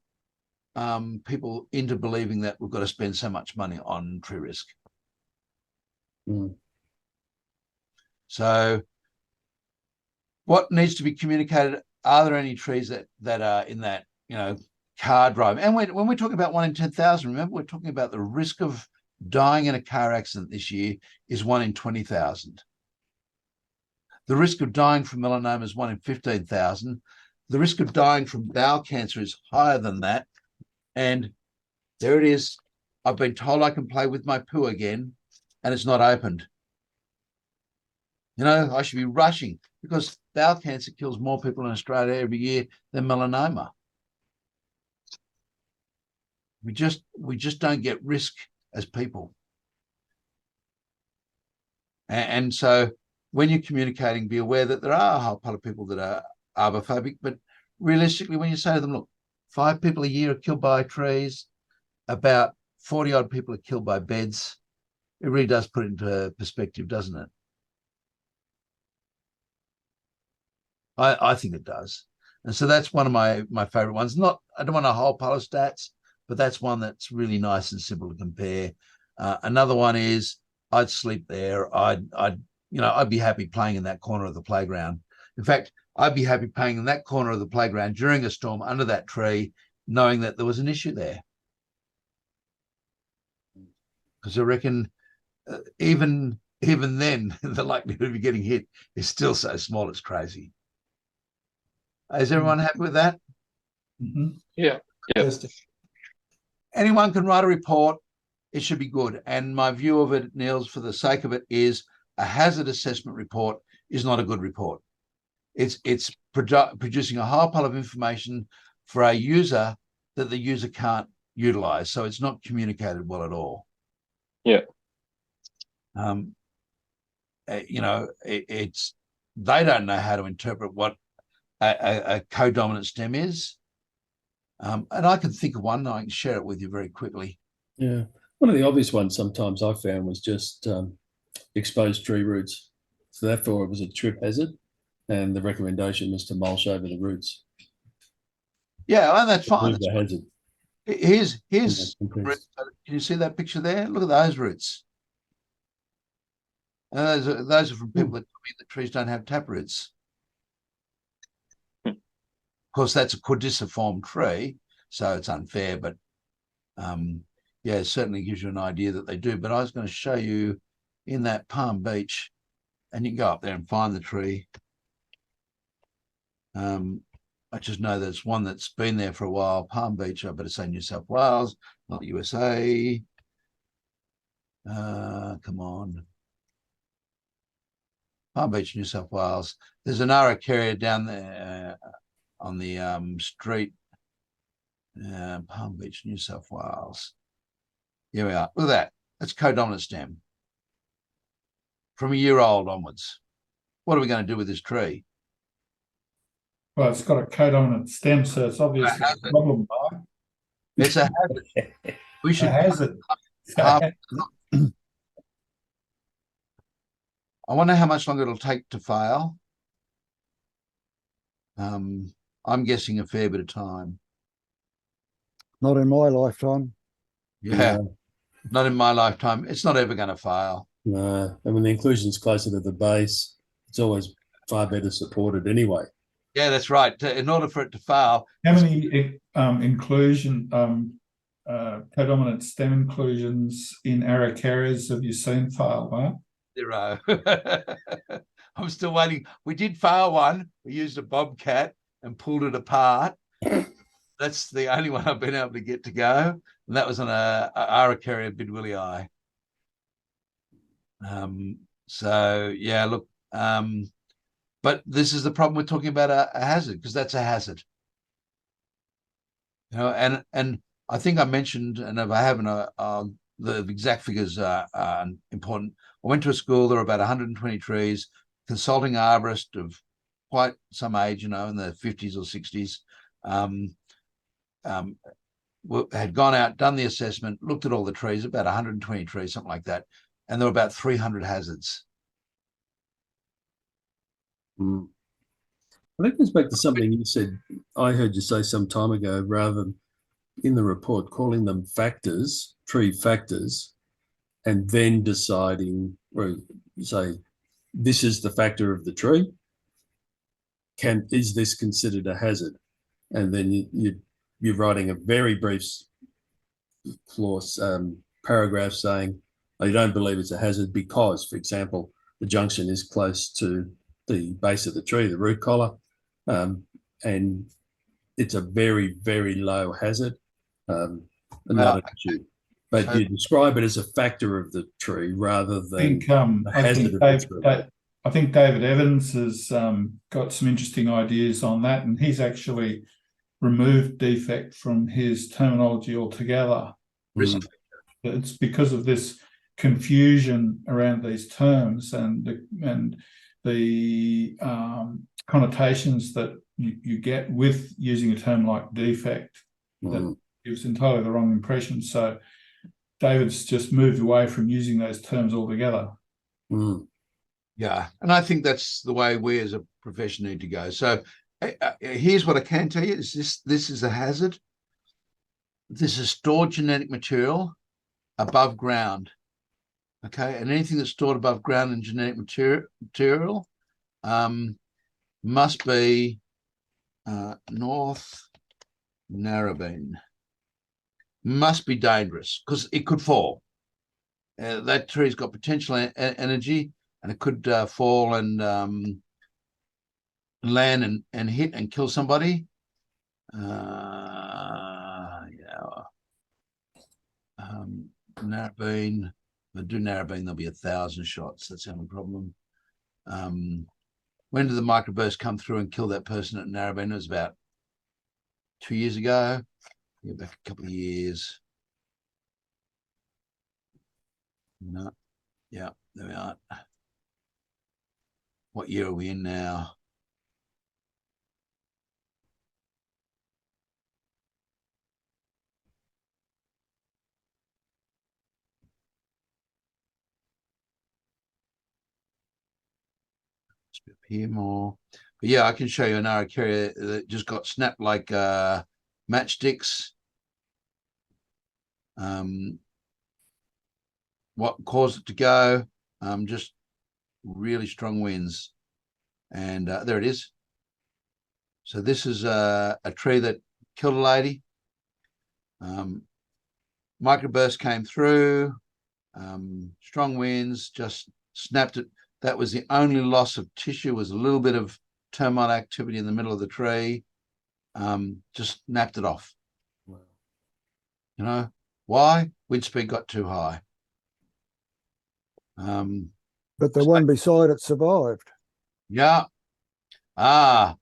people into believing that we've got to spend so much money on tree risk. So what needs to be communicated? Are there any trees that are in that, you know, car drive? And when we're talking about 1 in 10,000, remember, we're talking about the risk of dying in a car accident this year is 1 in 20,000. The risk of dying from melanoma is 1 in 15,000. The risk of dying from bowel cancer is higher than that. And there it is. I've been told I can play with my poo again, and it's not opened. You know, I should be rushing because bowel cancer kills more people in Australia every year than melanoma. We just don't get risk as people. And so when you're communicating, be aware that there are a whole pile of people that are arbophobic, but realistically, when you say to them, look, 5 people a year are killed by trees, about 40 odd people are killed by beds, it really does put it into perspective, doesn't it? I think it does. And so that's one of my favorite ones. I don't want a whole pile of stats, but that's one that's really nice and simple to compare. Another one is I'd sleep there. I'd be happy playing in that corner of the playground. In fact, I'd be happy playing in that corner of the playground during a storm under that tree, knowing that there was an issue there. Because I reckon even then, the likelihood of you getting hit is still so small, it's crazy. Is everyone happy with that? Yeah. Yes. Anyone can write a report. It should be good. And my view of it, Niels, for the sake of it, is a hazard assessment report is not a good report. it's producing a whole pile of information for a user that the user can't utilize. So it's not communicated well at all. Yeah. You know, it's they don't know how to interpret what a codominant stem is. And I can think of one. I can share it with you very quickly. Yeah. One of the obvious ones sometimes I found was just exposed tree roots. So therefore it was a trip hazard, and the recommendation was to mulch over the roots. Yeah, and that's fine. The hazard. Here's can you see that picture there? Look at those roots. Those are from people that tell me the trees don't have taproots. Of course, that's a caudiciform tree, so it's unfair, but yeah, it certainly gives you an idea that they do. But I was going to show you in that Palm Beach, and you can go up there and find the tree. I just know there's one that's been there for a while. Palm Beach, I better say New South Wales, not USA. Come on. Palm Beach, New South Wales. There's an Araucaria down there on the street. Palm Beach, New South Wales. Here we are. Look at that. That's codominant stem. From a year old onwards. What are we going to do with this tree? Well, it's got a codominant stem, so it's obviously a problem, Mark. It's a hazard. We should. A hazard. I wonder how much longer it'll take to fail. I'm guessing a fair bit of time. Not in my lifetime. Yeah, not in my lifetime. It's not ever going to fail. No, and when the inclusion's closer to the base, it's always far better supported anyway. Yeah, that's right. In order for it to fail. How many inclusion, codominant stem inclusions in Araucarias have you seen fail, Mark? 0. I'm still waiting. We did fail one. We used a bobcat and pulled it apart. That's the only one I've been able to get to go. And that was on a Araucaria bidwillii. So yeah, look, but this is the problem we're talking about a hazard, because that's a hazard. You know, and I think I mentioned, and if I haven't, the exact figures are important. I went to a school, there were about 120 trees, consulting arborist of quite some age, you know, in the 50s or 60s, had gone out, done the assessment, looked at all the trees, about 120 trees, something like that. And there were about 300 hazards. I think this back to something you said, I heard you say some time ago, rather than in the report calling them factors, tree factors, and then deciding, or you say, this is the factor of the tree. Is this considered a hazard? And then you're writing a very brief clause, paragraph saying, I don't believe it's a hazard because, for example, the junction is close to the base of the tree, the root collar, and it's a very, very low hazard. Another issue. But you describe it as a factor of the tree rather than a hazard of the tree. I think David Evans has got some interesting ideas on that, and he's actually removed defect from his terminology altogether. It's because of this confusion around these terms and the connotations that you get with using a term like defect that gives entirely the wrong impression. So David's just moved away from using those terms altogether. Yeah, and I think that's the way we as a profession need to go. So here's what I can tell you is this is a hazard. This is stored genetic material above ground. Okay, and anything that's stored above ground in genetic material must be North Narrabeen. Must be dangerous because it could fall. That tree's got potential energy, and it could fall and land and hit and kill somebody. Narrabeen. If I do Narrabeen, there'll be 1,000 shots. That's the only problem. When did the microburst come through and kill that person at Narrabeen? It was about 2 years ago. Yeah, back a couple of years. No. Yeah, there we are. What year are we in now? Up here more. But yeah, I can show you an araucaria that just got snapped like matchsticks. What caused it to go? Just really strong winds. And there it is. So this is a tree that killed a lady. Microburst came through. Strong winds just snapped it. That was the only loss of tissue, was a little bit of termite activity in the middle of the tree. Just snapped it off. Wow. You know, why? Wind speed got too high. But the one beside it survived. Yeah. And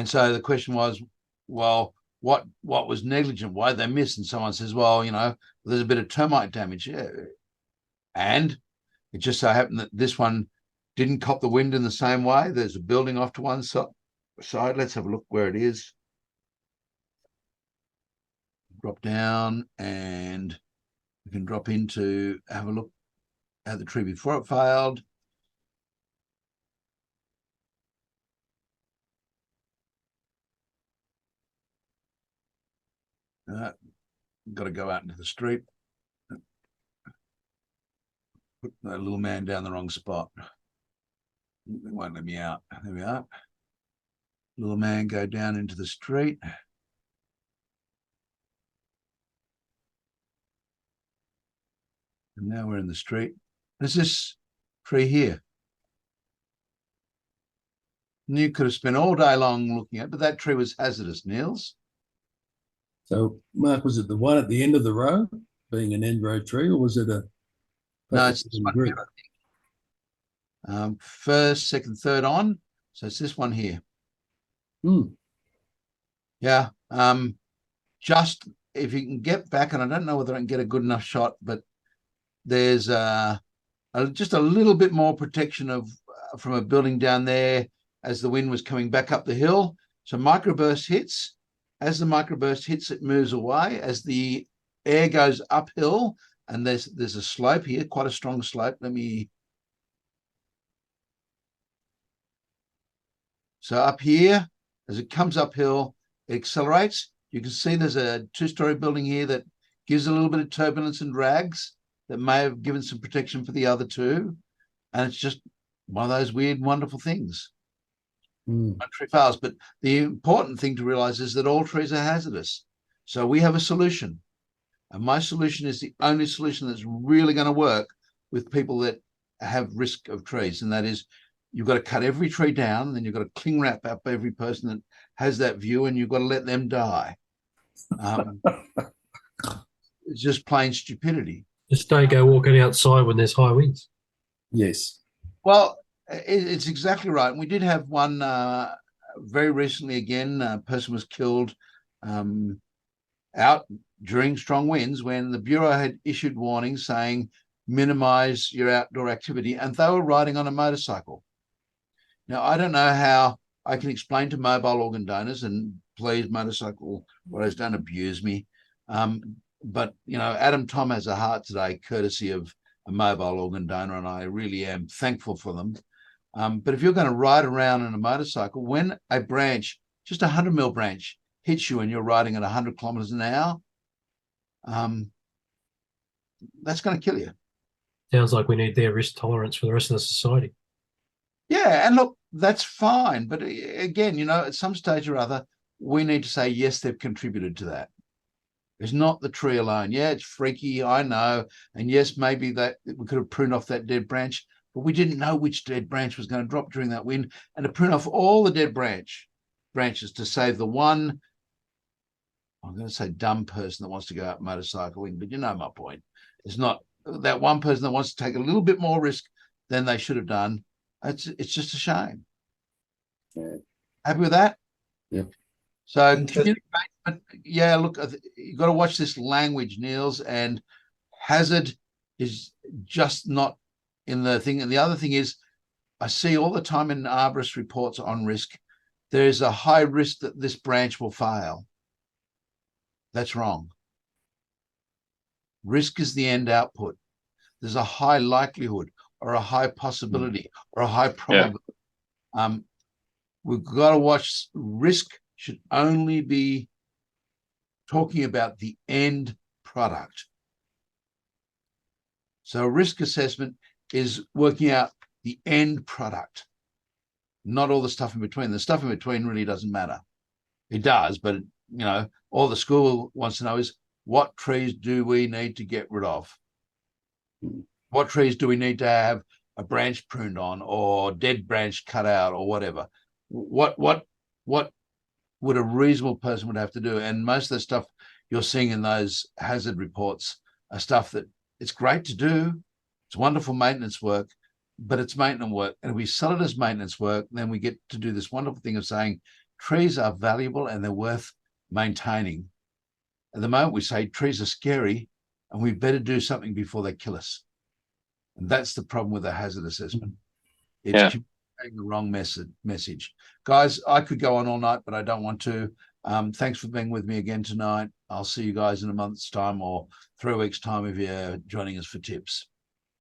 so the question was, well, what was negligent? Why did they miss? And someone says, well, you know, there's a bit of termite damage. Yeah. And it just so happened that this one didn't cop the wind in the same way. There's a building off to one side. Let's have a look where it is. Drop down and we can drop into, have a look at the tree before it failed. Got to go out into the street. Put that little man down the wrong spot. They won't let me out. There we are. Little man go down into the street. And now we're in the street. There's this tree here. And you could have spent all day long looking at, but that tree was hazardous, Niels. So, Mark, was it the one at the end of the row, being an end row tree, or was it a? No, it's this one here, I think. First, second, third on. So it's this one here. Yeah. Just if you can get back, and I don't know whether I can get a good enough shot, but there's just a little bit more protection from a building down there as the wind was coming back up the hill. So microburst hits. As the microburst hits, it moves away. As the air goes uphill, and there's a slope here, quite a strong slope. So up here, as it comes uphill, it accelerates. You can see there's a two-story building here that gives a little bit of turbulence and drags that may have given some protection for the other two. And it's just one of those weird, wonderful things. One tree fails. But the important thing to realize is that all trees are hazardous. So we have a solution. And my solution is the only solution that's really going to work with people that have risk of trees. And that is, you've got to cut every tree down, and then you've got to cling wrap up every person that has that view, and you've got to let them die. It's just plain stupidity. Just don't go walking outside when there's high winds. Yes. Well, it's exactly right. And we did have one very recently again. A person was killed out during strong winds when the Bureau had issued warnings saying minimize your outdoor activity, and they were riding on a motorcycle. Now, I don't know how I can explain to mobile organ donors, and please, motorcycle riders, don't abuse me. But, you know, Adam Tom has a heart today, courtesy of a mobile organ donor, and I really am thankful for them. But if you're going to ride around on a motorcycle, when a branch, just a 100 mil branch, hits you and you're riding at 100 kilometers an hour, that's going to kill you. Sounds like we need their risk tolerance for the rest of the society. Yeah, and look, that's fine. But again, you know, at some stage or other, we need to say, yes, they've contributed to that. It's not the tree alone. Yeah, it's freaky, I know. And yes, maybe that we could have pruned off that dead branch, but we didn't know which dead branch was going to drop during that wind. And to prune off all the dead branches to save the one, I'm going to say dumb person that wants to go out motorcycling, but you know my point. It's not that one person that wants to take a little bit more risk than they should have done. It's just a shame. Yeah. Happy with that? Yep. So Okay. yeah, look, you got to watch this language, Niels, and hazard is just not in the thing. And the other thing is, I see all the time in arborist reports on risk, there is a high risk that this branch will fail. That's wrong. Risk is the end output. There's a high likelihood or a high possibility or a high probability. We've got to watch. Risk should only be talking about the end product. So risk assessment is working out the end product, not all the stuff in between. The stuff in between really doesn't matter. It does, but all the school wants to know is, what trees do we need to get rid of? What trees do we need to have a branch pruned on, or dead branch cut out, or whatever? What would a reasonable person would have to do? And most of the stuff you're seeing in those hazard reports are stuff that it's great to do. It's wonderful maintenance work, but it's maintenance work. And if we sell it as maintenance work, then we get to do this wonderful thing of saying trees are valuable and they're worth maintaining. At the moment, we say trees are scary and we better do something before they kill us. And that's the problem with the hazard assessment. It's communicating the wrong message. Guys, I could go on all night, but I don't want to. Thanks for being with me again tonight. I'll see you guys in a month's time or 3 weeks' time if you're joining us for tips.